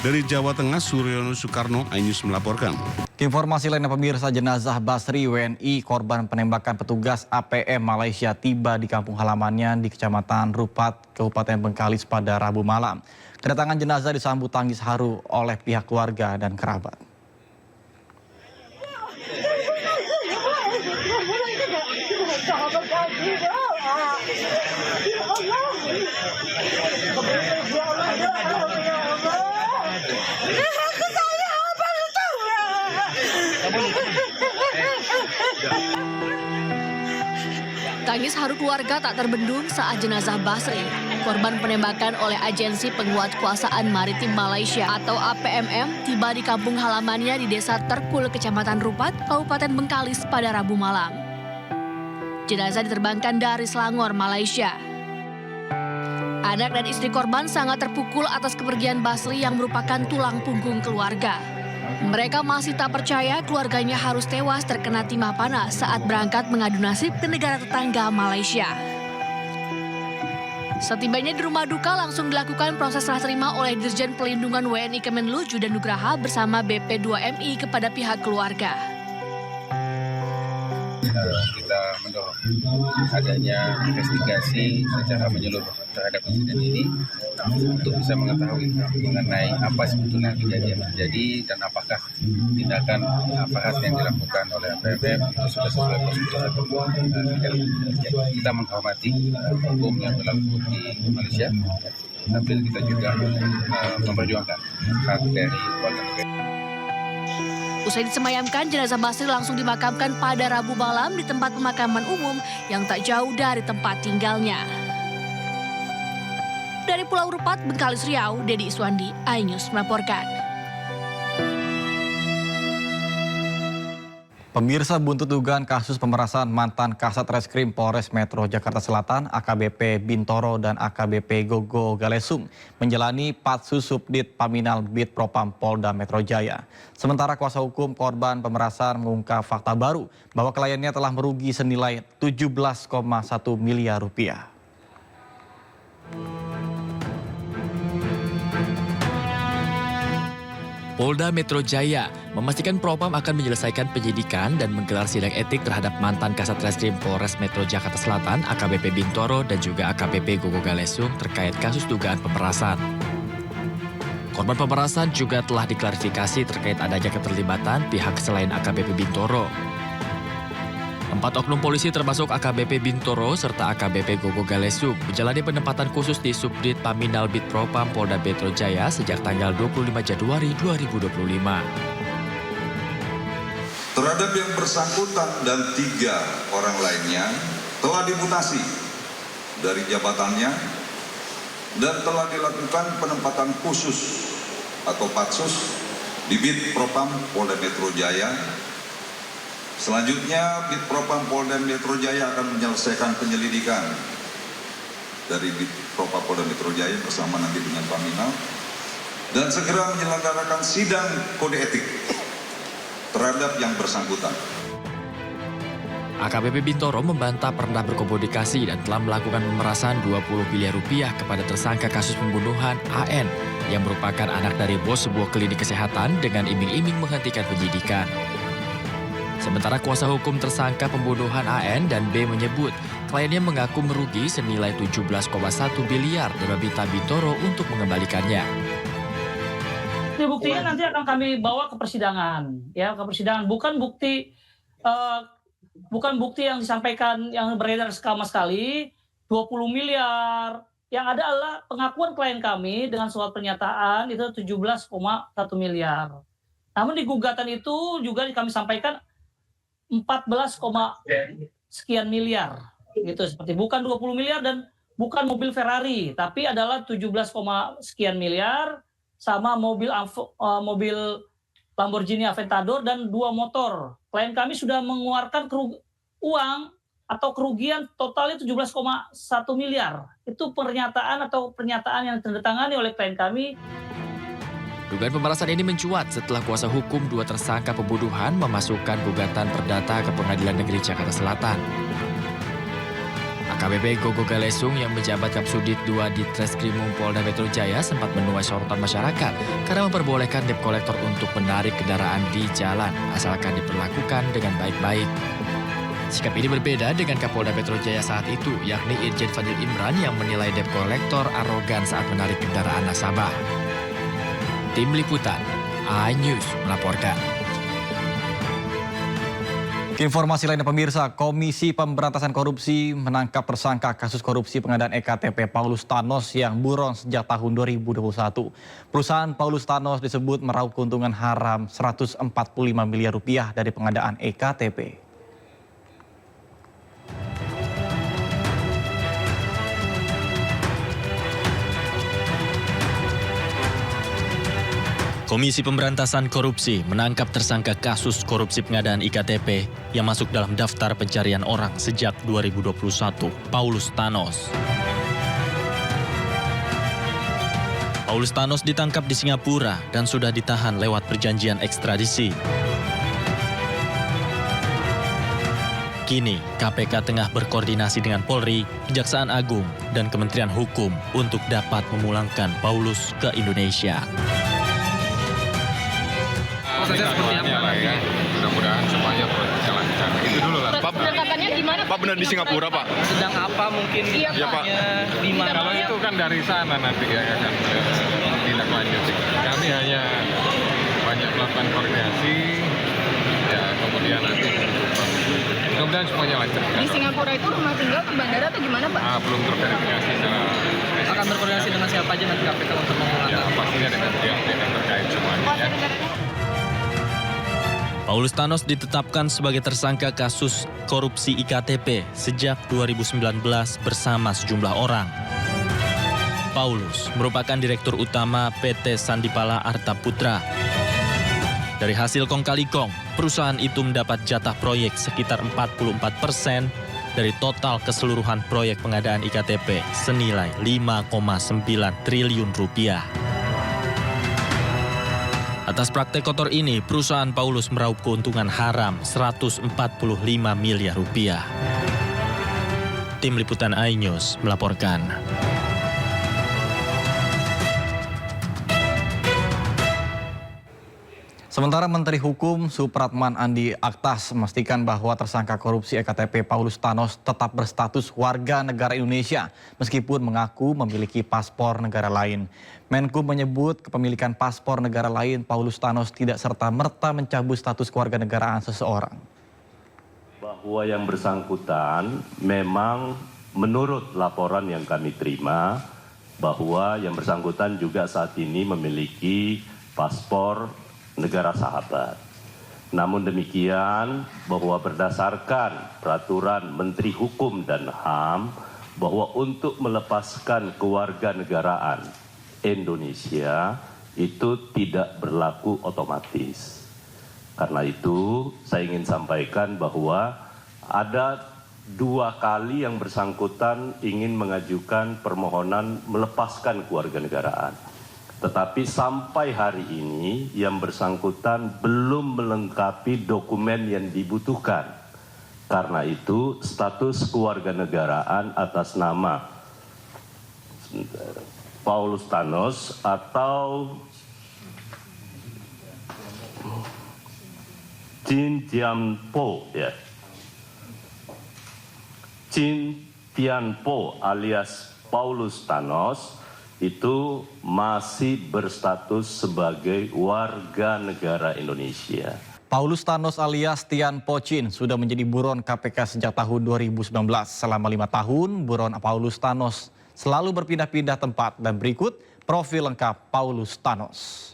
[SPEAKER 6] Dari Jawa Tengah, Suryono Soekarno, iNews melaporkan.
[SPEAKER 1] Informasi lainnya pemirsa, jenazah Basri WNI korban penembakan petugas APM Malaysia tiba di kampung halamannya di Kecamatan Rupat, Kabupaten Bengkalis pada Rabu malam. Kedatangan jenazah disambut tangis haru oleh pihak keluarga dan kerabat.
[SPEAKER 13] Tangis haru keluarga tak terbendung saat jenazah Basri, korban penembakan oleh Agensi Penguatkuasaan Maritim Malaysia atau APMM, tiba di kampung halamannya di Desa Terkul, Kecamatan Rupat, Kabupaten Bengkalis pada Rabu malam. Jenazah diterbangkan dari Selangor, Malaysia. Anak dan istri korban sangat terpukul atas kepergian Basri yang merupakan tulang punggung keluarga. Mereka masih tak percaya keluarganya harus tewas terkena timah panas saat berangkat mengadu nasib ke negara tetangga Malaysia. Setibanya di rumah duka langsung dilakukan proses serah terima oleh Dirjen Pelindungan WNI Kemenlu Judan Nugraha bersama BP2MI kepada pihak keluarga.
[SPEAKER 20] Kita
[SPEAKER 17] mendorong adanya investigasi secara menyeluruh terhadap insiden ini untuk bisa mengetahui mengenai apa sebetulnya kejadian terjadi dan apakah tindakan aparat yang dilakukan oleh APBM itu sudah sesuai prosedur atau tidak. Kita menghormati hukum yang berlaku di Malaysia, tapi kita juga memperjuangkan hak dari warga negara.
[SPEAKER 20] Usai disemayamkan, jenazah Basri langsung dimakamkan pada Rabu malam di tempat pemakaman umum yang tak jauh dari tempat tinggalnya. Dari Pulau Rupat, Bengkalis Riau, Dedi Iswandi, iNews melaporkan.
[SPEAKER 1] Pemirsa, buntut dugaan kasus pemerasan mantan Kasat Reskrim Polres Metro Jakarta Selatan AKBP Bintoro dan AKBP Gogo Galesung menjalani Patsus Subdit Paminal Bid Propam Polda Metro Jaya. Sementara kuasa hukum korban pemerasan mengungkap fakta baru bahwa kliennya telah merugi senilai 17,1 miliar rupiah.
[SPEAKER 21] Polda Metro Jaya memastikan Propam akan menyelesaikan penyidikan dan menggelar sidang etik terhadap mantan Kasat Reskrim Polres Metro Jakarta Selatan AKBP Bintoro dan juga AKBP Gogo Galesung terkait kasus dugaan pemerasan. Korban pemerasan juga telah diklarifikasi terkait adanya keterlibatan pihak selain AKBP Bintoro. 4 oknum polisi termasuk AKBP Bintoro serta AKBP Gogo Galesung menjalani penempatan khusus di Subdit Paminal Bid Propam Polda Metro Jaya sejak tanggal 25 Januari 2025.
[SPEAKER 22] Terhadap yang bersangkutan dan 3 orang lainnya telah dimutasi dari jabatannya dan telah dilakukan penempatan khusus atau patsus di Bid Propam Polda Metro Jaya. Selanjutnya, Bid Propam Polda Metro Jaya akan menyelesaikan penyelidikan dari Bid Propam Polda Metro Jaya bersama nanti dengan Paminal dan segera menyelenggarakan sidang kode etik terhadap yang bersangkutan.
[SPEAKER 21] AKBP Bintoro membantah pernah berkomunikasi dan telah melakukan pemerasan 20 miliar rupiah kepada tersangka kasus pembunuhan AN yang merupakan anak dari bos sebuah klinik kesehatan dengan iming-iming menghentikan penyidikan. Sementara kuasa hukum tersangka pembunuhan AN dan B menyebut kliennya mengaku merugi senilai 17,1 miliar dan meminta Bintoro untuk mengembalikannya.
[SPEAKER 23] Buktinya nanti akan kami bawa ke persidangan, ya, ke persidangan. Bukan bukti yang disampaikan yang beredar sama sekali 20 miliar. Yang ada adalah pengakuan klien kami dengan surat pernyataan itu 17,1 miliar. Namun di gugatan itu juga kami sampaikan 14, sekian miliar gitu, seperti bukan 20 miliar dan bukan mobil Ferrari tapi adalah 17, sekian miliar sama mobil Lamborghini Aventador dan 2 motor. Klien kami sudah mengeluarkan uang atau kerugian totalnya 17,1 miliar. Itu pernyataan yang ditandatangani oleh klien kami.
[SPEAKER 21] Dugaan pemerasan ini mencuat setelah kuasa hukum 2 tersangka pembunuhan memasukkan gugatan perdata ke Pengadilan Negeri Jakarta Selatan. AKBP Gogo Galesung yang menjabat Kapsudit 2 di Treskrimum Polda Metro Jaya sempat menuai sorotan masyarakat karena memperbolehkan debt collector untuk menarik kendaraan di jalan asalkan diperlakukan dengan baik-baik. Sikap ini berbeda dengan Kapolda Metro Jaya saat itu, yakni Irjen Fadil Imran yang menilai debt collector arogan saat menarik kendaraan nasabah. Tim Liputan, iNews melaporkan.
[SPEAKER 1] Informasi lainnya pemirsa, Komisi Pemberantasan Korupsi menangkap tersangka kasus korupsi pengadaan EKTP Paulus Thanos yang buron sejak tahun 2021. Perusahaan Paulus Thanos disebut meraup keuntungan haram 145 miliar rupiah dari pengadaan EKTP.
[SPEAKER 24] Komisi Pemberantasan Korupsi menangkap tersangka kasus korupsi pengadaan IKTP yang masuk dalam daftar pencarian orang sejak 2021, Paulus Thanos. Paulus Thanos ditangkap di Singapura dan sudah ditahan lewat perjanjian ekstradisi. Kini, KPK tengah berkoordinasi dengan Polri, Kejaksaan Agung, dan Kementerian Hukum untuk dapat memulangkan Paulus ke Indonesia.
[SPEAKER 25] Prosesnya seperti apa lagi? Mudah-mudahan semuanya berjalan lancar. Itu dulu lah.
[SPEAKER 20] Penangkapannya gimana
[SPEAKER 2] Pak benar di Singapura, Pak?
[SPEAKER 15] Sedang apa mungkin
[SPEAKER 2] Iya, Pak.
[SPEAKER 15] di mana?
[SPEAKER 5] Kalau itu kan dari sana nanti ya kan tindak lanjut. Kami hanya banyak melakukan koordinasi, ya kemudian nanti mudah-mudahan semuanya lancar.
[SPEAKER 7] Di Singapura itu rumah tinggal di bandara atau gimana, Pak?
[SPEAKER 5] Belum terverifikasi secara spesifik.
[SPEAKER 15] Akan berkoordinasi dengan siapa aja nanti KPK untuk memulangkan?
[SPEAKER 5] Ya pastinya dengan pihak-pihak yang terkait semuanya. Ya.
[SPEAKER 24] Paulus Thanos ditetapkan sebagai tersangka kasus korupsi IKTP sejak 2019 bersama sejumlah orang. Paulus merupakan direktur utama PT Sandipala Arta Putra. Dari hasil kong kali kong, perusahaan itu mendapat jatah proyek sekitar 44% dari total keseluruhan proyek pengadaan IKTP senilai 5,9 triliun rupiah. Atas praktek kotor ini, perusahaan Paulus meraup keuntungan haram 145 miliar rupiah. Tim Liputan iNews melaporkan.
[SPEAKER 1] Sementara Menteri Hukum Supratman Andi Aktas memastikan bahwa tersangka korupsi EKTP Paulus Thanos tetap berstatus warga negara Indonesia meskipun mengaku memiliki paspor negara lain. Menkum menyebut kepemilikan paspor negara lain Paulus Thanos tidak serta-merta mencabut status kewarganegaraan seseorang.
[SPEAKER 9] Bahwa yang bersangkutan memang menurut laporan yang kami terima bahwa yang bersangkutan juga saat ini memiliki paspor negara sahabat. Namun demikian bahwa berdasarkan peraturan Menteri Hukum dan HAM bahwa untuk melepaskan kewarganegaraan Indonesia itu tidak berlaku otomatis. Karena itu saya ingin sampaikan bahwa ada 2 kali yang bersangkutan ingin mengajukan permohonan melepaskan kewarganegaraan. Tetapi sampai hari ini yang bersangkutan belum melengkapi dokumen yang dibutuhkan. Karena itu status kewarganegaraan atas nama Paulus Thanos atau Jin Tianpo ya. Jin Tianpo alias Paulus Thanos itu masih berstatus sebagai warga negara Indonesia.
[SPEAKER 1] Paulus Thanos alias Tian Po Chin sudah menjadi buron KPK sejak tahun 2019. Selama 5 tahun, buron Paulus Thanos selalu berpindah-pindah tempat. Dan berikut profil lengkap Paulus Thanos.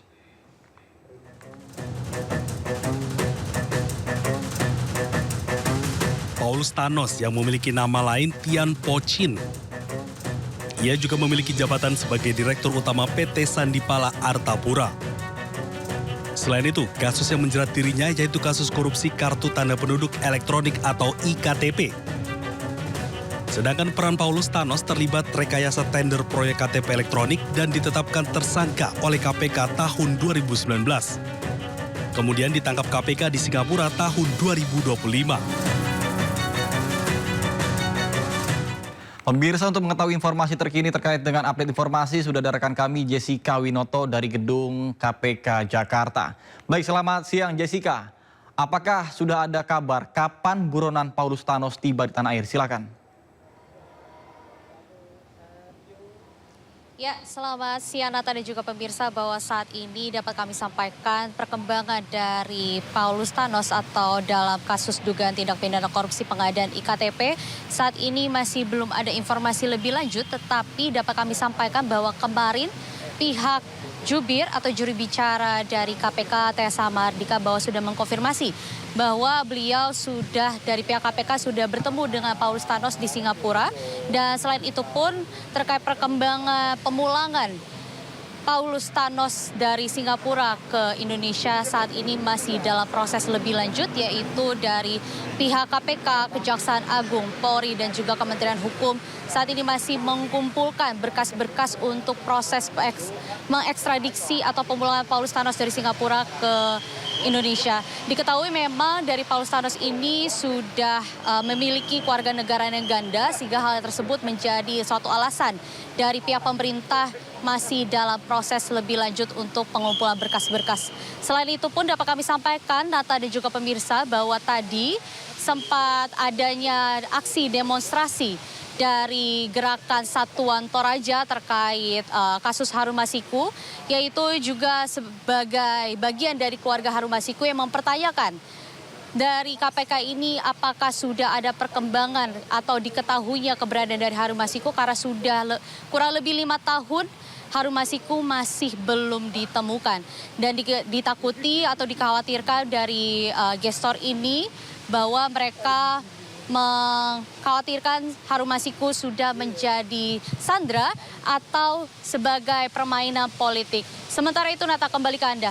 [SPEAKER 6] Paulus Thanos yang memiliki nama lain Tian Po Chin. Ia juga memiliki jabatan sebagai Direktur Utama PT Sandipala Artapura. Selain itu, kasus yang menjerat dirinya yaitu kasus korupsi Kartu Tanda Penduduk Elektronik atau IKTP. Sedangkan peran Paulus Thanos terlibat rekayasa tender proyek KTP elektronik dan ditetapkan tersangka oleh KPK tahun 2019. Kemudian ditangkap KPK di Singapura tahun 2025.
[SPEAKER 1] Pemirsa, untuk mengetahui informasi terkini terkait dengan update informasi sudah ada rekan kami Jessica Winoto dari gedung KPK Jakarta. Baik, selamat siang Jessica. Apakah sudah ada kabar kapan buronan Paulus Thanos tiba di tanah air? Silakan.
[SPEAKER 25] Ya, selamat siang Nata dan juga pemirsa, bahwa saat ini dapat kami sampaikan perkembangan dari Paulus Thanos atau dalam kasus dugaan tindak pidana korupsi pengadaan IKTP. Saat ini masih belum ada informasi lebih lanjut, tetapi dapat kami sampaikan bahwa kemarin pihak jubir atau juri bicara dari KPK T.S. Mardika bahwa sudah mengkonfirmasi bahwa beliau sudah dari pihak KPK sudah bertemu dengan Paulus Thanos di Singapura. Dan selain itu pun terkait perkembangan pemulangan Paulus Thanos dari Singapura ke Indonesia saat ini masih dalam proses lebih lanjut, yaitu dari pihak KPK, Kejaksaan Agung, Polri dan juga Kementerian Hukum saat ini masih mengumpulkan berkas-berkas untuk proses mengekstradiksi atau pemulangan Paulus Thanos dari Singapura ke Indonesia. Diketahui memang dari Paulus Thanos ini sudah memiliki kewarganegaraan yang ganda, sehingga hal tersebut menjadi suatu alasan dari pihak pemerintah masih dalam proses lebih lanjut untuk pengumpulan berkas-berkas. Selain itu pun dapat kami sampaikan, Nata dan juga pemirsa, bahwa tadi sempat adanya aksi demonstrasi dari gerakan Satuan Toraja terkait kasus Harun Masiku, yaitu juga sebagai bagian dari keluarga Harun Masiku yang mempertanyakan dari KPK ini apakah sudah ada perkembangan atau diketahuinya keberadaan dari Harun Masiku karena sudah kurang lebih 5 tahun Harun Masiku masih belum ditemukan. Dan ditakuti atau dikhawatirkan dari gestor ini bahwa mereka mengkhawatirkan Harun Masiku sudah menjadi sandera atau sebagai permainan politik. Sementara itu Nata, kembali ke Anda.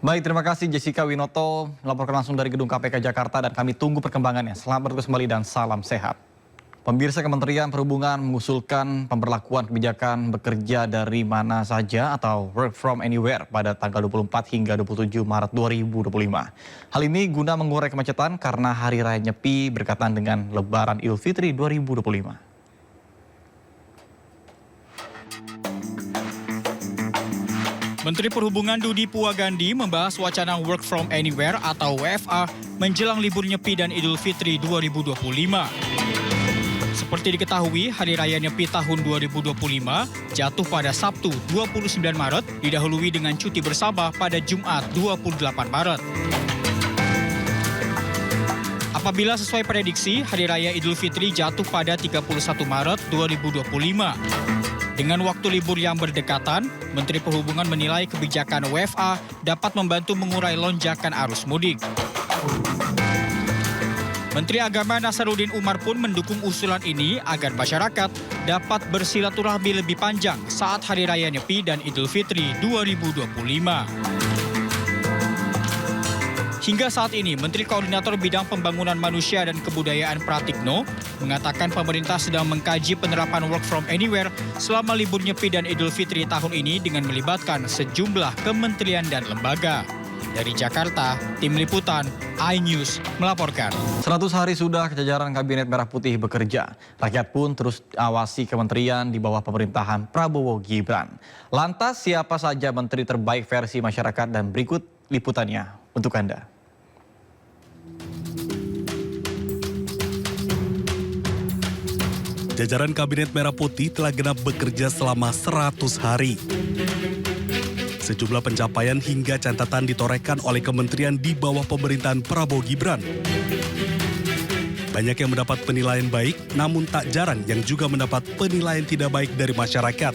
[SPEAKER 1] Baik, terima kasih Jessica Winoto melaporkan langsung dari Gedung KPK Jakarta dan kami tunggu perkembangannya. Selamat bertugas kembali dan salam sehat. Pemirsa, Kementerian Perhubungan mengusulkan pemberlakuan kebijakan bekerja dari mana saja atau work from anywhere pada tanggal 24 hingga 27 Maret 2025. Hal ini guna mengurai kemacetan karena Hari Raya Nyepi berkaitan dengan Lebaran Idul Fitri 2025.
[SPEAKER 2] Menteri Perhubungan Dudi Puwagandi membahas wacana Work from Anywhere atau WFA menjelang libur Nyepi dan Idul Fitri 2025. Seperti diketahui, Hari Raya Nyepi tahun 2025 jatuh pada Sabtu 29 Maret, didahului dengan cuti bersama pada Jumat 28 Maret. Apabila sesuai prediksi, Hari Raya Idul Fitri jatuh pada 31 Maret 2025. Dengan waktu libur yang berdekatan, Menteri Perhubungan menilai kebijakan WFA dapat membantu mengurai lonjakan arus mudik. Menteri Agama Nasaruddin Umar pun mendukung usulan ini agar masyarakat dapat bersilaturahmi lebih panjang saat Hari Raya Nyepi dan Idul Fitri 2025. Hingga saat ini, Menteri Koordinator Bidang Pembangunan Manusia dan Kebudayaan Pratikno mengatakan pemerintah sedang mengkaji penerapan work from anywhere selama libur Nyepi dan Idul Fitri tahun ini dengan melibatkan sejumlah kementerian dan lembaga. Dari Jakarta, Tim Liputan iNews melaporkan.
[SPEAKER 1] 100 hari sudah kejajaran Kabinet Merah Putih bekerja. Rakyat pun terus awasi kementerian di bawah pemerintahan Prabowo Gibran. Lantas siapa saja menteri terbaik versi masyarakat dan berikut liputannya untuk Anda.
[SPEAKER 6] Jajaran Kabinet Merah Putih telah genap bekerja selama 100 hari. Sejumlah pencapaian hingga catatan ditorehkan oleh kementerian di bawah pemerintahan Prabowo Gibran. Banyak yang mendapat penilaian baik, namun tak jarang yang juga mendapat penilaian tidak baik dari masyarakat.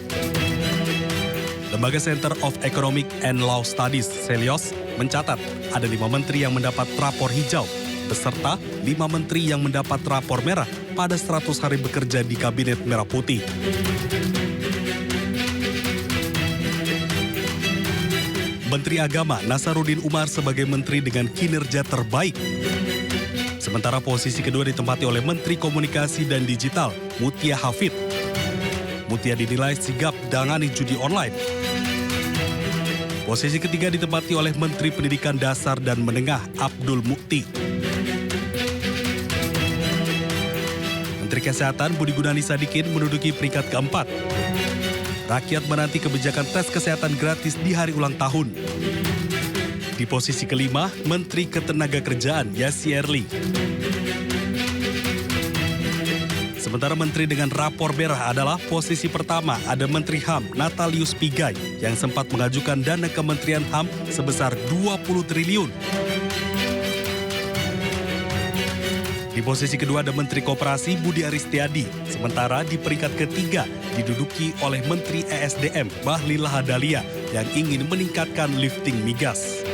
[SPEAKER 6] Lembaga Center of Economic and Law Studies, Celios, mencatat ada 5 menteri yang mendapat rapor hijau, beserta 5 menteri yang mendapat rapor merah pada 100 hari bekerja di Kabinet Merah Putih. Menteri Agama Nasaruddin Umar sebagai menteri dengan kinerja terbaik. Sementara posisi kedua ditempati oleh Menteri Komunikasi dan Digital, Mutia Hafid. Mutia dinilai sigap menangani judi online. Posisi ketiga ditempati oleh Menteri Pendidikan Dasar dan Menengah, Abdul Mukti. Menteri Kesehatan Budi Gunadi Sadikin menduduki peringkat keempat. Rakyat menanti kebijakan tes kesehatan gratis di hari ulang tahun. Di posisi kelima, Menteri Ketenagakerjaan Yassi Erli. Sementara menteri dengan rapor merah adalah posisi pertama ada Menteri HAM Natalius Pigai yang sempat mengajukan dana Kementerian HAM sebesar 20 triliun. Di posisi kedua ada Menteri Koperasi Budi Aristiadi, sementara di peringkat ketiga diduduki oleh Menteri ESDM Bahlil Lahadalia yang ingin meningkatkan lifting migas.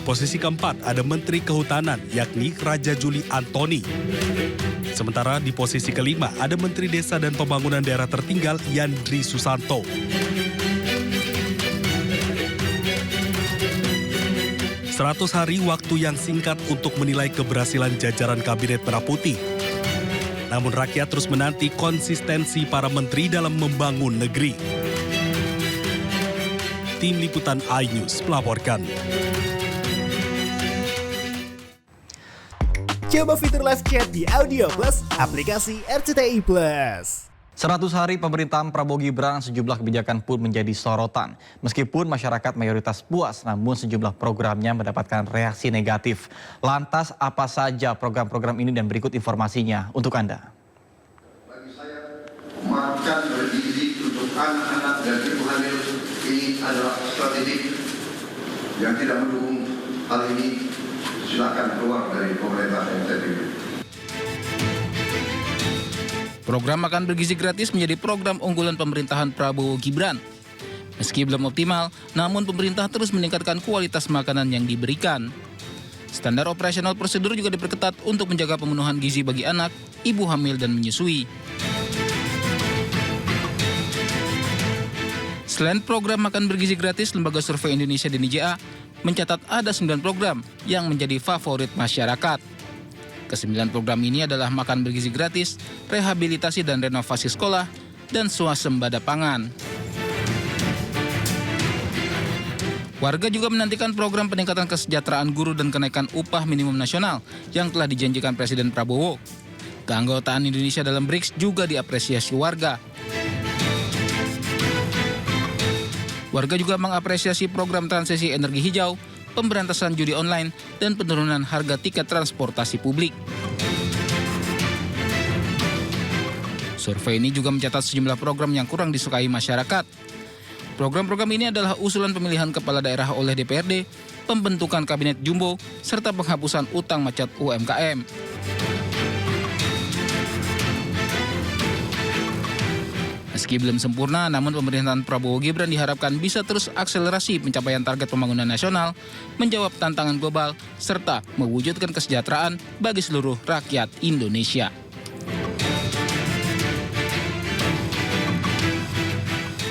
[SPEAKER 6] Posisi keempat ada Menteri Kehutanan yakni Raja Juli Antoni. Sementara di posisi kelima ada Menteri Desa dan Pembangunan Daerah Tertinggal Yandri Susanto. Seratus hari waktu yang singkat untuk menilai keberhasilan jajaran Kabinet Merah Putih. Namun rakyat terus menanti konsistensi para menteri dalam membangun negeri. Tim Liputan iNews melaporkan.
[SPEAKER 4] Coba fitur live chat di Audio Plus, aplikasi RCTI Plus.
[SPEAKER 1] 100 hari pemerintahan Prabowo Gibran, sejumlah kebijakan pun menjadi sorotan. Meskipun masyarakat mayoritas puas, namun sejumlah programnya mendapatkan reaksi negatif. Lantas apa saja program-program ini dan berikut informasinya untuk Anda.
[SPEAKER 4] Bagi saya, makan bergizi untuk anak-anak dan ibu hamil ini adalah strategi yang tidak mendukung hal ini. Silakan keluar dari pemerintah yang saya pilih.
[SPEAKER 17] Program makan bergizi gratis menjadi program unggulan pemerintahan Prabowo Gibran. Meski belum optimal, namun pemerintah terus meningkatkan kualitas makanan yang diberikan. Standar operasional prosedur juga diperketat untuk menjaga pemenuhan gizi bagi anak, ibu hamil, dan menyusui. Selain program makan bergizi gratis, Lembaga Survei Indonesia (DNIJA) mencatat ada 9 program yang menjadi favorit masyarakat. Ke-9 program ini adalah makan bergizi gratis, rehabilitasi dan renovasi sekolah, dan swasembada pangan. Warga juga menantikan program peningkatan kesejahteraan guru dan kenaikan upah minimum nasional yang telah dijanjikan Presiden Prabowo. Keanggotaan Indonesia dalam BRICS juga diapresiasi warga. Warga juga mengapresiasi program transisi energi hijau, pemberantasan judi online, dan penurunan harga tiket transportasi publik. Survei ini juga mencatat sejumlah program yang kurang disukai masyarakat. Program-program ini adalah usulan pemilihan kepala daerah oleh DPRD, pembentukan kabinet jumbo, serta penghapusan utang macet UMKM. Meski belum sempurna, namun pemerintahan Prabowo Gibran diharapkan bisa terus akselerasi pencapaian target pembangunan nasional, menjawab tantangan global, serta mewujudkan kesejahteraan bagi seluruh rakyat Indonesia.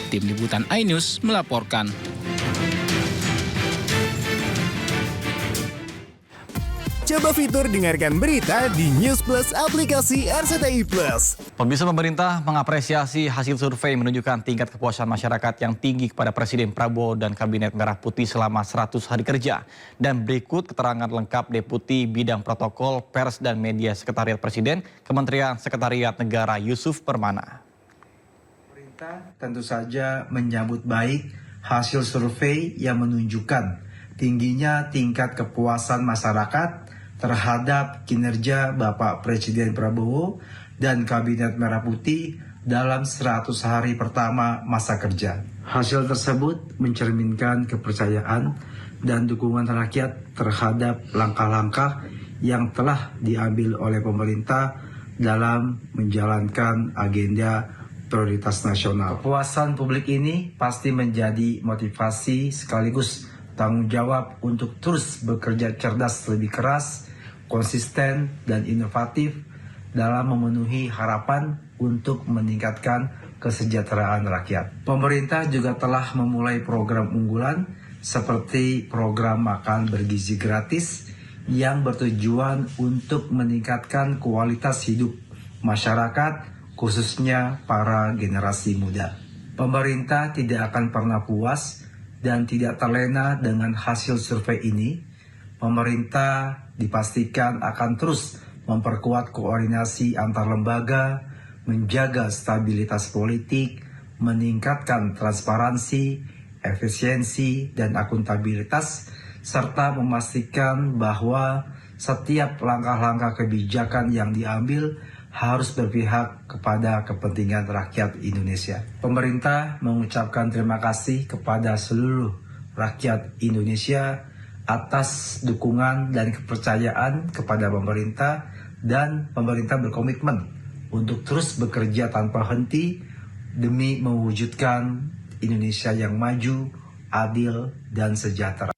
[SPEAKER 17] Tim Liputan iNews melaporkan.
[SPEAKER 8] Coba fitur dengarkan berita di News Plus aplikasi RCTI Plus.
[SPEAKER 1] Pemirsa, pemerintah mengapresiasi hasil survei menunjukkan tingkat kepuasan masyarakat yang tinggi kepada Presiden Prabowo dan Kabinet Merah Putih selama 100 hari kerja. Dan berikut keterangan lengkap Deputi Bidang Protokol, Pers dan Media Sekretariat Presiden, Kementerian Sekretariat Negara Yusuf Permana.
[SPEAKER 10] Pemerintah tentu saja menyambut baik hasil survei yang menunjukkan tingginya tingkat kepuasan masyarakat terhadap kinerja Bapak Presiden Prabowo dan Kabinet Merah Putih dalam 100 hari pertama masa kerja. Hasil tersebut mencerminkan kepercayaan dan dukungan rakyat terhadap langkah-langkah yang telah diambil oleh pemerintah dalam menjalankan agenda prioritas nasional. Kepuasan publik ini pasti menjadi motivasi sekaligus tanggung jawab untuk terus bekerja cerdas, lebih keras, konsisten, dan inovatif dalam memenuhi harapan untuk meningkatkan kesejahteraan rakyat. Pemerintah juga telah memulai program unggulan seperti program makan bergizi gratis yang bertujuan untuk meningkatkan kualitas hidup masyarakat, khususnya para generasi muda. Pemerintah tidak akan pernah puas dan tidak terlena dengan hasil survei ini. Pemerintah dipastikan akan terus memperkuat koordinasi antar lembaga, menjaga stabilitas politik, meningkatkan transparansi, efisiensi, dan akuntabilitas, serta memastikan bahwa setiap langkah-langkah kebijakan yang diambil harus berpihak kepada kepentingan rakyat Indonesia. Pemerintah mengucapkan terima kasih kepada seluruh rakyat Indonesia atas dukungan dan kepercayaan kepada pemerintah, dan pemerintah berkomitmen untuk terus bekerja tanpa henti demi mewujudkan Indonesia yang maju, adil, dan sejahtera.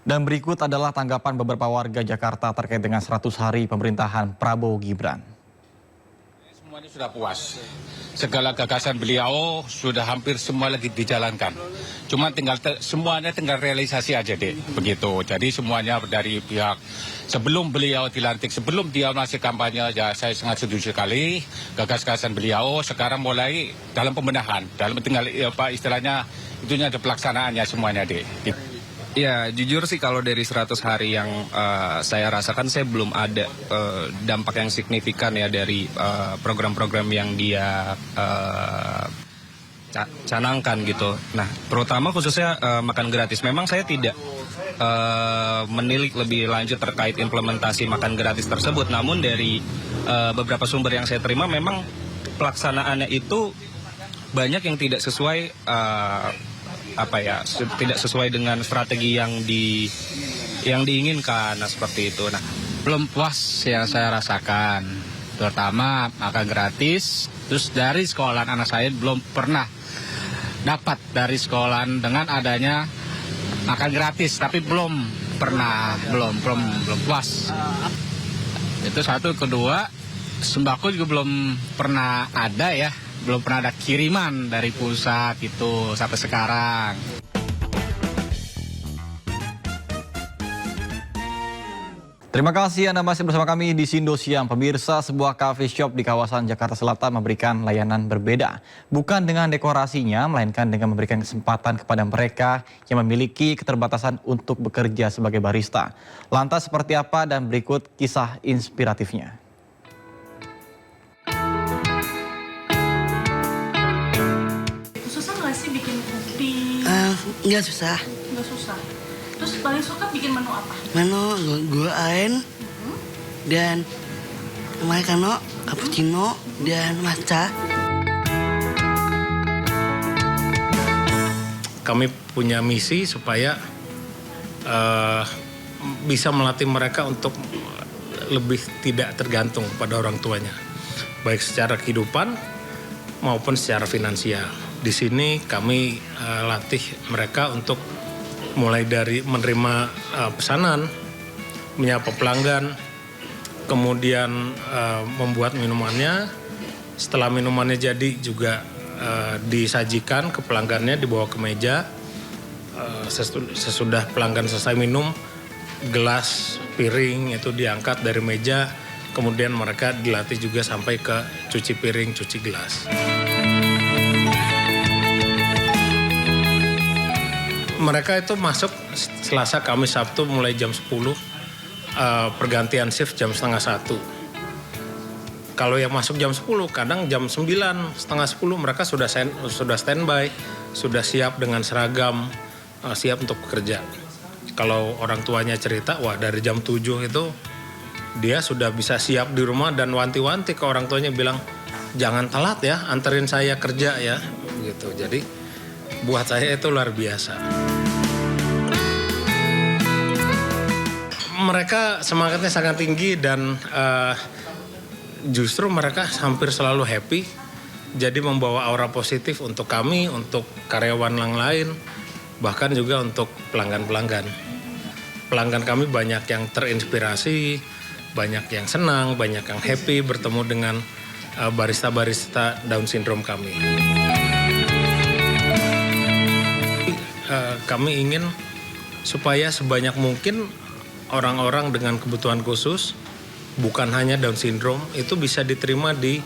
[SPEAKER 1] Dan berikut adalah tanggapan beberapa warga Jakarta terkait dengan 100 hari pemerintahan Prabowo Gibran.
[SPEAKER 11] Semuanya sudah puas. Segala gagasan beliau sudah hampir semua lagi dijalankan. Cuma semuanya tinggal realisasi aja deh, begitu. Jadi semuanya dari pihak sebelum beliau dilantik, sebelum dia masih kampanye, ya saya sangat setuju sekali gagasan beliau. Sekarang mulai dalam pembenahan, dalam tinggal apa istilahnya itunya ada pelaksanaannya semuanya deh.
[SPEAKER 3] Ya, jujur sih kalau dari 100 hari yang saya rasakan, saya belum ada dampak yang signifikan ya dari program-program yang dia canangkan gitu. Nah, terutama khususnya makan gratis. Memang saya tidak menilik lebih lanjut terkait implementasi makan gratis tersebut. Namun dari beberapa sumber yang saya terima, memang pelaksanaannya itu banyak yang tidak sesuai tidak sesuai dengan strategi yang diinginkan. Nah, seperti itu. Nah,
[SPEAKER 12] belum puas yang saya rasakan, terutama makan gratis. Terus dari sekolahan anak saya belum pernah dapat dari sekolahan dengan adanya makan gratis, tapi belum puas. Itu satu. Kedua, sembako juga belum pernah ada ya. Belum pernah ada kiriman dari pusat itu sampai sekarang.
[SPEAKER 1] Terima kasih Anda masih bersama kami di Sindo Siang. Pemirsa, sebuah coffee shop di kawasan Jakarta Selatan memberikan layanan berbeda. Bukan dengan dekorasinya, melainkan dengan memberikan kesempatan kepada mereka yang memiliki keterbatasan untuk bekerja sebagai barista. Lantas seperti apa dan berikut kisah inspiratifnya.
[SPEAKER 14] Nggak susah.
[SPEAKER 7] Nggak susah. Terus paling suka bikin menu apa?
[SPEAKER 14] Menu gue ain dan americano, cappuccino dan matcha.
[SPEAKER 16] Kami punya misi supaya bisa melatih mereka untuk lebih tidak tergantung pada orang tuanya, baik secara kehidupan maupun secara finansial. Di sini kami latih mereka untuk mulai dari menerima pesanan, menyapa pelanggan, kemudian membuat minumannya. Setelah minumannya jadi juga disajikan ke pelanggannya, dibawa ke meja. Sesudah pelanggan selesai minum, gelas, piring itu diangkat dari meja. Kemudian mereka dilatih juga sampai ke cuci piring, cuci gelas. Mereka itu masuk Selasa, Kamis, Sabtu mulai jam 10, pergantian shift jam 9:30. Kalau yang masuk jam 10, kadang jam 9, setengah 10 mereka sudah standby, sudah siap dengan seragam, siap untuk bekerja. Kalau orang tuanya cerita, wah dari jam 7 itu dia sudah bisa siap di rumah dan wanti-wanti ke orang tuanya bilang, jangan telat ya, anterin saya kerja ya, gitu. Jadi buat saya itu luar biasa. Mereka semangatnya sangat tinggi dan justru mereka hampir selalu happy. Jadi membawa aura positif untuk kami, untuk karyawan yang lain, bahkan juga untuk pelanggan-pelanggan. Pelanggan kami banyak yang terinspirasi, banyak yang senang, banyak yang happy bertemu dengan barista-barista Down syndrome kami. Kami ingin supaya sebanyak mungkin orang-orang dengan kebutuhan khusus, bukan hanya Down syndrome, itu bisa diterima di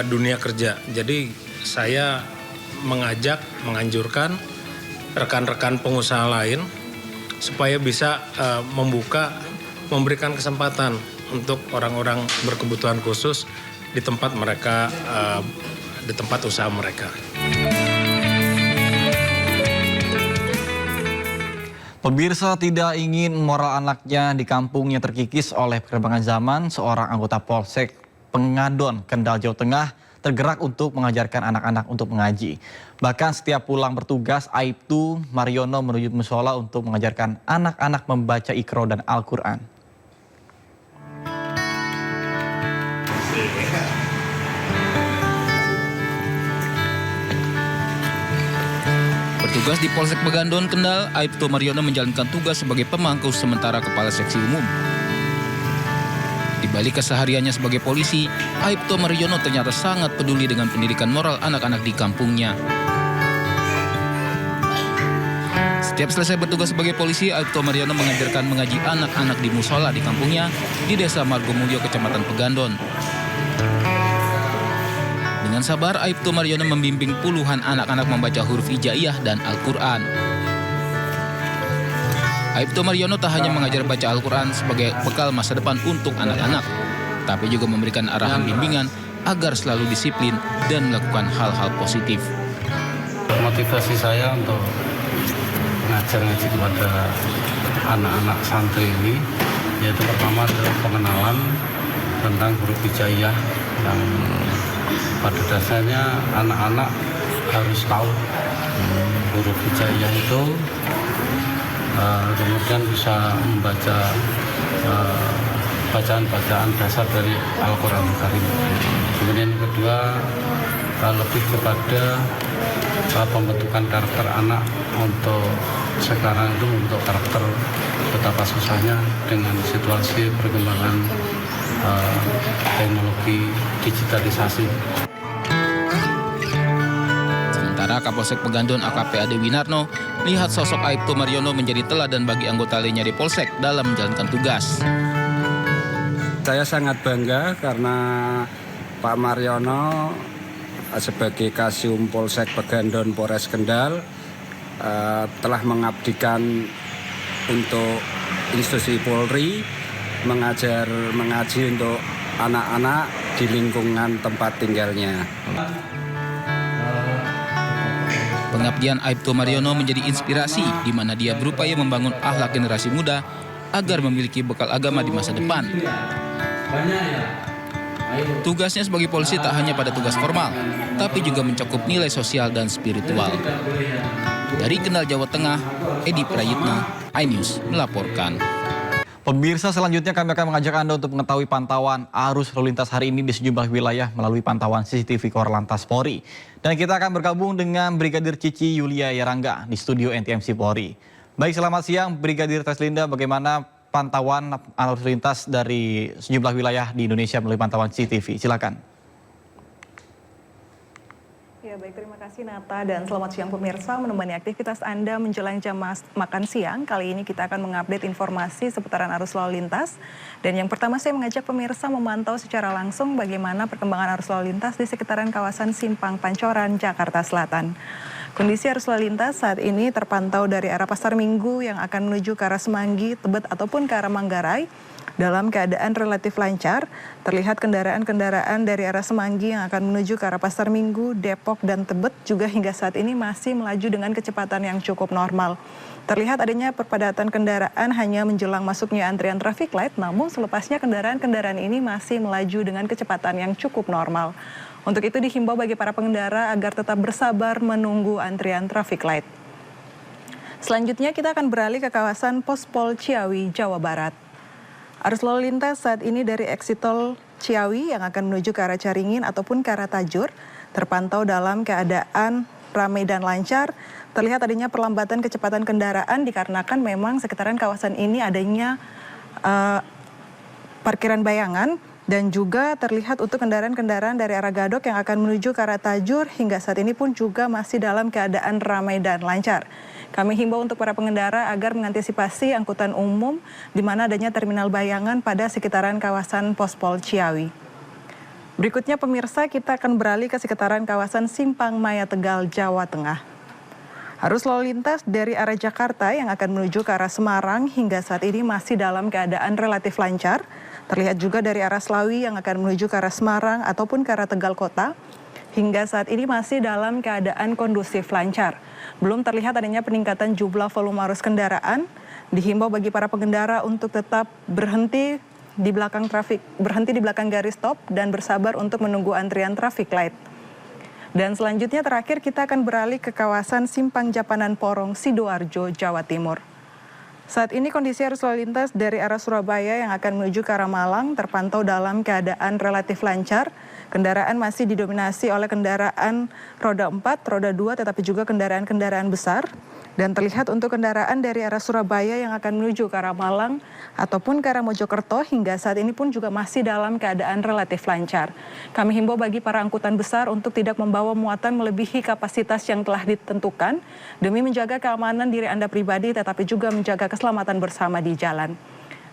[SPEAKER 16] dunia kerja. Jadi saya menganjurkan rekan-rekan pengusaha lain supaya bisa memberikan kesempatan untuk orang-orang berkebutuhan khusus di tempat mereka, di tempat usaha mereka.
[SPEAKER 1] Pemirsa, tidak ingin moral anaknya di kampungnya terkikis oleh perkembangan zaman, seorang anggota Polsek Pengadon, Kendal, Jawa Tengah tergerak untuk mengajarkan anak-anak untuk mengaji. Bahkan setiap pulang bertugas, Aibtu Mariono menuju musola untuk mengajarkan anak-anak membaca Iqra dan Al-Quran.
[SPEAKER 18] Bertugas di Polsek Begandon, Kendal, Aibtu Mariono menjalankan tugas sebagai pemangku sementara Kepala Seksi Umum. Di balik kesehariannya sebagai polisi, Aibtu Mariono ternyata sangat peduli dengan pendidikan moral anak-anak di kampungnya. Setiap selesai bertugas sebagai polisi, Aibtu Mariono mengajarkan mengaji anak-anak di musola di kampungnya di Desa Margomulyo, Kecamatan Pegandon. Dengan sabar, Aibtu Mariono membimbing puluhan anak-anak membaca huruf hijaiyah dan Al-Quran. Aibtu Mariono tak hanya mengajar baca Al-Quran sebagai bekal masa depan untuk anak-anak, tapi juga memberikan arahan bimbingan agar selalu disiplin dan melakukan hal-hal positif.
[SPEAKER 13] Motivasi saya untuk mengajar ngaji kepada anak-anak santri ini, yaitu pertama adalah pengenalan tentang huruf hijaiyah yang pada dasarnya anak-anak harus tahu huruf hijaiyah itu, kemudian bisa membaca bacaan-bacaan dasar dari Al-Quran Karim. Kemudian yang kedua, lebih kepada pembentukan karakter anak untuk sekarang itu, untuk karakter betapa susahnya dengan situasi perkembangan teknologi digitalisasi.
[SPEAKER 18] Sementara Kapolsek Peganduan AKP Ade Winarno melihat sosok Aibtu Mariono menjadi teladan bagi anggota lainnya di Polsek dalam menjalankan tugas.
[SPEAKER 19] Saya sangat bangga karena Pak Mariono sebagai Kasum Polsek Peganduan Polres Kendal telah mengabdikan untuk institusi Polri, mengaji untuk anak-anak di lingkungan tempat tinggalnya.
[SPEAKER 18] Pengabdian Aibtu Mariono menjadi inspirasi di mana dia berupaya membangun akhlak generasi muda agar memiliki bekal agama di masa depan. Tugasnya sebagai polisi tak hanya pada tugas formal, tapi juga mencakup nilai sosial dan spiritual. Dari Kendal, Jawa Tengah, Edi Prayitno, iNews melaporkan.
[SPEAKER 1] Pemirsa, selanjutnya kami akan mengajak Anda untuk mengetahui pantauan arus lalu lintas hari ini di sejumlah wilayah melalui pantauan CCTV Korlantas Polri. Dan kita akan bergabung dengan Brigadir Cici Yulia Yarangga di studio NTMC Polri. Baik, selamat siang Brigadir Teslinda, bagaimana pantauan arus lintas dari sejumlah wilayah di Indonesia melalui pantauan CCTV? Silakan.
[SPEAKER 21] Ya, baik, terima kasih Nata dan selamat siang pemirsa, menemani aktivitas Anda menjelang jam makan siang. Kali ini kita akan mengupdate informasi seputaran arus lalu lintas. Dan yang pertama saya mengajak pemirsa memantau secara langsung bagaimana perkembangan arus lalu lintas di sekitaran kawasan Simpang Pancoran, Jakarta Selatan. Kondisi arus lalu lintas saat ini terpantau dari arah Pasar Minggu yang akan menuju ke arah Semanggi, Tebet ataupun ke arah Manggarai dalam keadaan relatif lancar. Terlihat kendaraan-kendaraan dari arah Semanggi yang akan menuju ke arah Pasar Minggu, Depok dan Tebet juga hingga saat ini masih melaju dengan kecepatan yang cukup normal. Terlihat adanya perpadatan kendaraan hanya menjelang masuknya antrian traffic light, namun selepasnya kendaraan-kendaraan ini masih melaju dengan kecepatan yang cukup normal. Untuk itu dihimbau bagi para pengendara agar tetap bersabar menunggu antrian traffic light. Selanjutnya kita akan beralih ke kawasan Pospol Ciawi, Jawa Barat. Arus lalu lintas saat ini dari exit tol Ciawi yang akan menuju ke arah Caringin ataupun ke arah Tajur terpantau dalam keadaan ramai dan lancar. Terlihat adanya perlambatan kecepatan kendaraan dikarenakan memang sekitaran kawasan ini adanya parkiran bayangan. Dan juga terlihat untuk kendaraan-kendaraan dari arah Gadok yang akan menuju ke arah Tajur hingga saat ini pun juga masih dalam keadaan ramai dan lancar. Kami himbau untuk para pengendara agar mengantisipasi angkutan umum di mana adanya terminal bayangan pada sekitaran kawasan Pospol Ciawi. Berikutnya pemirsa, kita akan beralih ke sekitaran kawasan Simpang Maya Tegal, Jawa Tengah. Arus lalu lintas dari arah Jakarta yang akan menuju ke arah Semarang hingga saat ini masih dalam keadaan relatif lancar. Terlihat juga dari arah Slawi yang akan menuju ke arah Semarang ataupun ke arah Tegal Kota. Hingga saat ini masih dalam keadaan kondusif lancar. Belum terlihat adanya peningkatan jumlah volume arus kendaraan. Dihimbau bagi para pengendara untuk tetap berhenti di belakang garis stop dan bersabar untuk menunggu antrian traffic light. Dan selanjutnya terakhir kita akan beralih ke kawasan Simpang Japanan Porong, Sidoarjo, Jawa Timur. Saat ini kondisi arus lalu lintas dari arah Surabaya yang akan menuju ke arah Malang terpantau dalam keadaan relatif lancar. Kendaraan masih didominasi oleh kendaraan roda 4, roda 2, tetapi juga kendaraan-kendaraan besar. Dan terlihat untuk kendaraan dari arah Surabaya yang akan menuju ke arah Malang ataupun ke arah Mojokerto hingga saat ini pun juga masih dalam keadaan relatif lancar. Kami himbau bagi para angkutan besar untuk tidak membawa muatan melebihi kapasitas yang telah ditentukan demi menjaga keamanan diri Anda pribadi tetapi juga menjaga keselamatan bersama di jalan.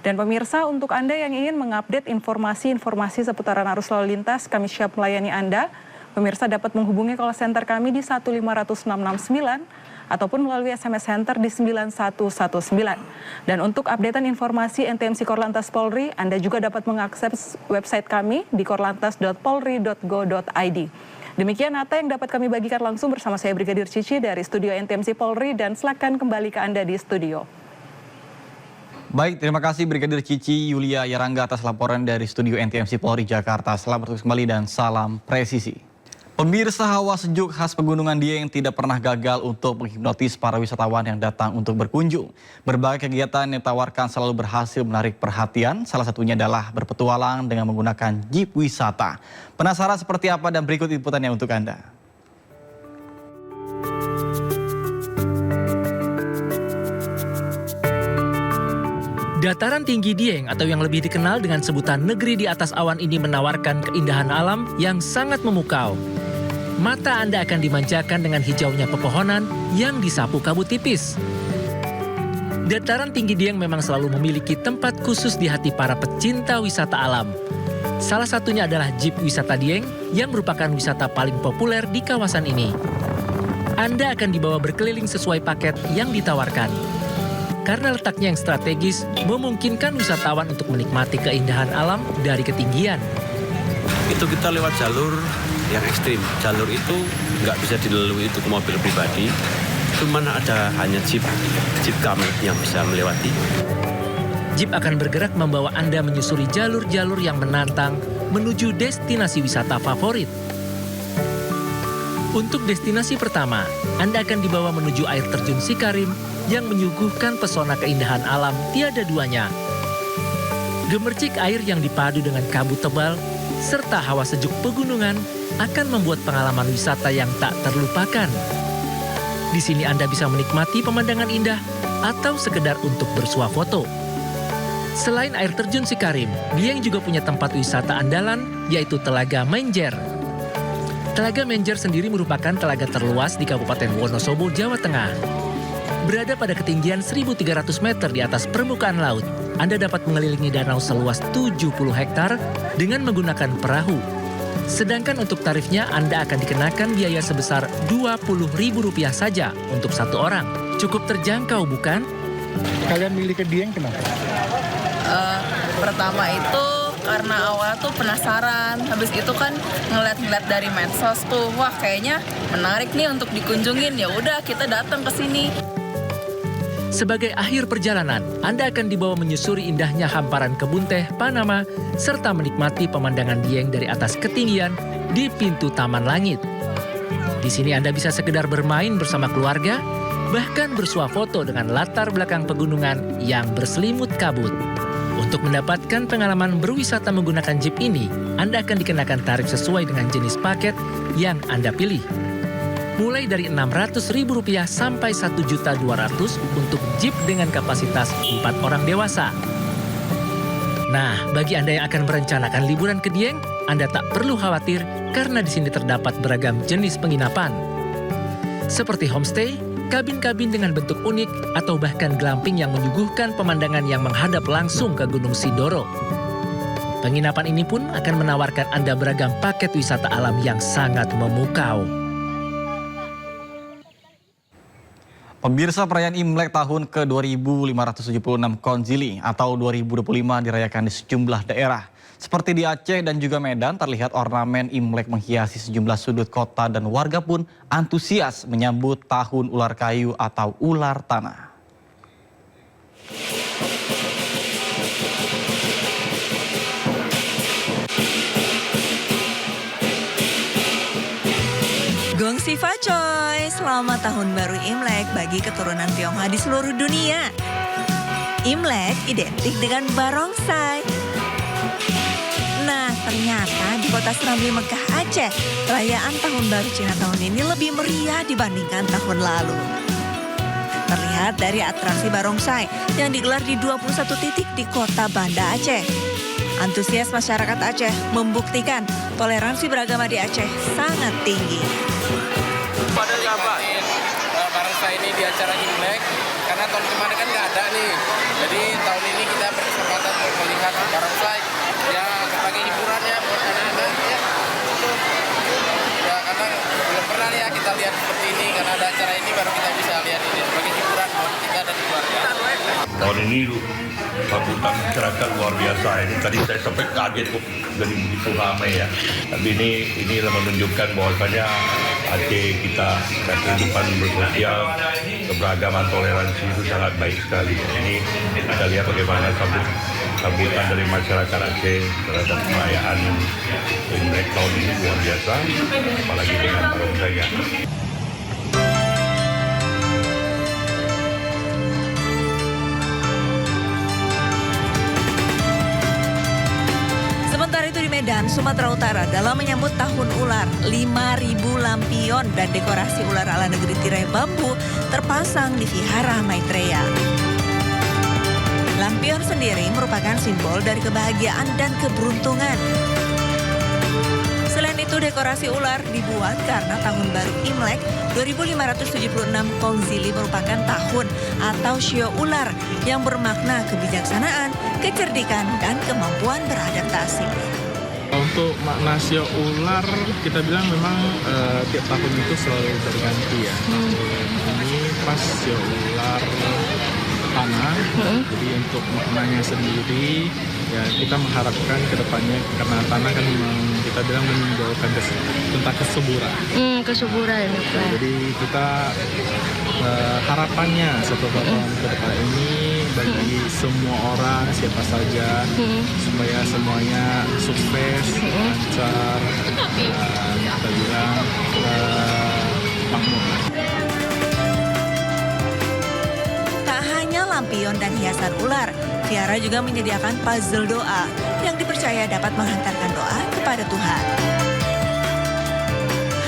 [SPEAKER 21] Dan pemirsa, untuk Anda yang ingin mengupdate informasi-informasi seputaran arus lalu lintas, kami siap melayani Anda. Pemirsa dapat menghubungi call center kami di 15669 ataupun melalui SMS Center di 9119. Dan untuk updatean informasi NTMC Korlantas Polri, Anda juga dapat mengakses website kami di korlantas.polri.go.id. Demikian Nata yang dapat kami bagikan langsung bersama saya Brigadir Cici dari studio NTMC Polri, dan silakan kembali ke Anda di studio.
[SPEAKER 1] Baik, terima kasih Brigadir Cici Yulia Yarangga atas laporan dari studio NTMC Polri Jakarta. Selamat bertugas kembali dan salam presisi. Pemirsa, hawa sejuk khas Pegunungan Dieng tidak pernah gagal untuk menghipnotis para wisatawan yang datang untuk berkunjung. Berbagai kegiatan yang ditawarkan selalu berhasil menarik perhatian, salah satunya adalah berpetualang dengan menggunakan jeep wisata. Penasaran seperti apa, dan berikut liputannya untuk Anda.
[SPEAKER 5] Dataran tinggi Dieng atau yang lebih dikenal dengan sebutan negeri di atas awan ini menawarkan keindahan alam yang sangat memukau. Mata Anda akan dimanjakan dengan hijaunya pepohonan yang disapu kabut tipis. Dataran tinggi Dieng memang selalu memiliki tempat khusus di hati para pecinta wisata alam. Salah satunya adalah Jeep Wisata Dieng yang merupakan wisata paling populer di kawasan ini. Anda akan dibawa berkeliling sesuai paket yang ditawarkan. Karena letaknya yang strategis, memungkinkan wisatawan untuk menikmati keindahan alam dari ketinggian.
[SPEAKER 15] Itu kita lewat jalur yang ekstrim. Jalur itu nggak bisa dilalui untuk mobil pribadi, cuman hanya jeep kami yang bisa melewati.
[SPEAKER 5] Jeep akan bergerak membawa Anda menyusuri jalur-jalur yang menantang menuju destinasi wisata favorit. Untuk destinasi pertama, Anda akan dibawa menuju air terjun Sikarim yang menyuguhkan pesona keindahan alam tiada duanya. Gemercik air yang dipadu dengan kabut tebal serta hawa sejuk pegunungan akan membuat pengalaman wisata yang tak terlupakan. Di sini Anda bisa menikmati pemandangan indah atau sekedar untuk bersuah foto. Selain air terjun Sikarim, Dieng juga punya tempat wisata andalan, yaitu Telaga Menjer. Telaga Menjer sendiri merupakan telaga terluas di Kabupaten Wonosobo, Jawa Tengah. Berada pada ketinggian 1.300 meter di atas permukaan laut, Anda dapat mengelilingi danau seluas 70 hektar dengan menggunakan perahu. Sedangkan untuk tarifnya Anda akan dikenakan biaya sebesar Rp20.000 saja untuk satu orang. Cukup terjangkau, bukan?
[SPEAKER 20] Kalian milih ke Dieng kenapa?
[SPEAKER 22] Pertama itu karena awalnya tuh penasaran, habis itu kan ngeliat-ngeliat dari medsos tuh, wah kayaknya menarik nih untuk dikunjungin, ya udah kita datang ke sini.
[SPEAKER 5] Sebagai akhir perjalanan, Anda akan dibawa menyusuri indahnya hamparan kebun teh Panama serta menikmati pemandangan Dieng dari atas ketinggian di pintu Taman Langit. Di sini Anda bisa sekedar bermain bersama keluarga, bahkan bersuah foto dengan latar belakang pegunungan yang berselimut kabut. Untuk mendapatkan pengalaman berwisata menggunakan jeep ini, Anda akan dikenakan tarif sesuai dengan jenis paket yang Anda pilih. Mulai dari Rp600.000 sampai Rp1.200.000 untuk jeep dengan kapasitas 4 orang dewasa. Nah, bagi Anda yang akan merencanakan liburan ke Dieng, Anda tak perlu khawatir karena di sini terdapat beragam jenis penginapan. Seperti homestay, kabin-kabin dengan bentuk unik, atau bahkan glamping yang menyuguhkan pemandangan yang menghadap langsung ke Gunung Sindoro. Penginapan ini pun akan menawarkan Anda beragam paket wisata alam yang sangat memukau.
[SPEAKER 1] Pemirsa, perayaan Imlek tahun ke-2576 Konjili atau 2025 dirayakan di sejumlah daerah. Seperti di Aceh dan juga Medan, terlihat ornamen Imlek menghiasi sejumlah sudut kota dan warga pun antusias menyambut tahun ular kayu atau ular tanah.
[SPEAKER 23] Gong Siva coy, selamat tahun baru Imlek bagi keturunan Tionghoa di seluruh dunia. Imlek identik dengan barongsai. Nah, ternyata di kota Serambi, Mekah, Aceh, perayaan tahun baru Cina tahun ini lebih meriah dibandingkan tahun lalu. Terlihat dari atraksi barongsai yang digelar di 21 titik di kota Banda Aceh. Antusias masyarakat Aceh membuktikan toleransi beragama di Aceh sangat tinggi.
[SPEAKER 26] Pada sahabat barongsai ini di acara Imlek, karena tahun kemarin kan nggak ada nih. Jadi tahun ini kita berkesempatan untuk melihat barongsai yang sebagai hiburannya buat anak-anak ya. Ya karena belum pernah ya kita lihat seperti ini, karena ada acara ini baru kita bisa
[SPEAKER 2] Tahun ini sambutan masyarakat luar biasa. Ini tadi saya sampai kaget kok dari begitu ramai ya. Tapi ini menunjukkan bahwasanya Aceh kita kehidupan bersosial, keberagaman, toleransi itu sangat baik sekali. Ini kita lihat bagaimana sambutan dari masyarakat Aceh terhadap perayaan Imlek tahun ini luar biasa, apalagi dengan barongsainya.
[SPEAKER 23] Sementara itu di Medan, Sumatera Utara, dalam menyambut Tahun Ular, 5.000 lampion dan dekorasi ular ala negeri tirai bambu terpasang di Vihara Maitreya. Lampion sendiri merupakan simbol dari kebahagiaan dan keberuntungan. Selain itu, dekorasi ular dibuat karena tahun baru Imlek 2576 Kongzili merupakan tahun atau Shio Ular yang bermakna kebijaksanaan, kecerdikan, dan kemampuan beradaptasi.
[SPEAKER 4] Untuk makna Shio Ular, kita bilang memang tiap tahun itu selalu berganti ya. Ini pas Shio Ular tanah, jadi untuk maknanya sendiri ya kita mengharapkan ke depannya, karena tanah kan memang kita bilang menunjukkan tentang kesuburan.
[SPEAKER 6] Kesuburan.
[SPEAKER 4] Jadi kita harapannya setelah tahun ke depan ini bagi semua orang, siapa saja, supaya semuanya sukses, lancar, dan kita bilang makmur.
[SPEAKER 23] Lampion dan hiasan ular, Vihara juga menyediakan puzzle doa yang dipercaya dapat menghantarkan doa kepada Tuhan.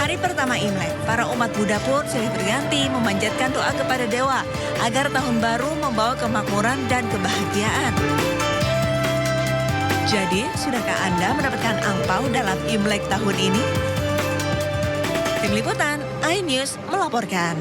[SPEAKER 23] Hari pertama Imlek, para umat Buddha pun silih berganti memanjatkan doa kepada dewa agar tahun baru membawa kemakmuran dan kebahagiaan. Jadi, sudahkah Anda mendapatkan angpau dalam Imlek tahun ini? Tim Liputan, iNews melaporkan.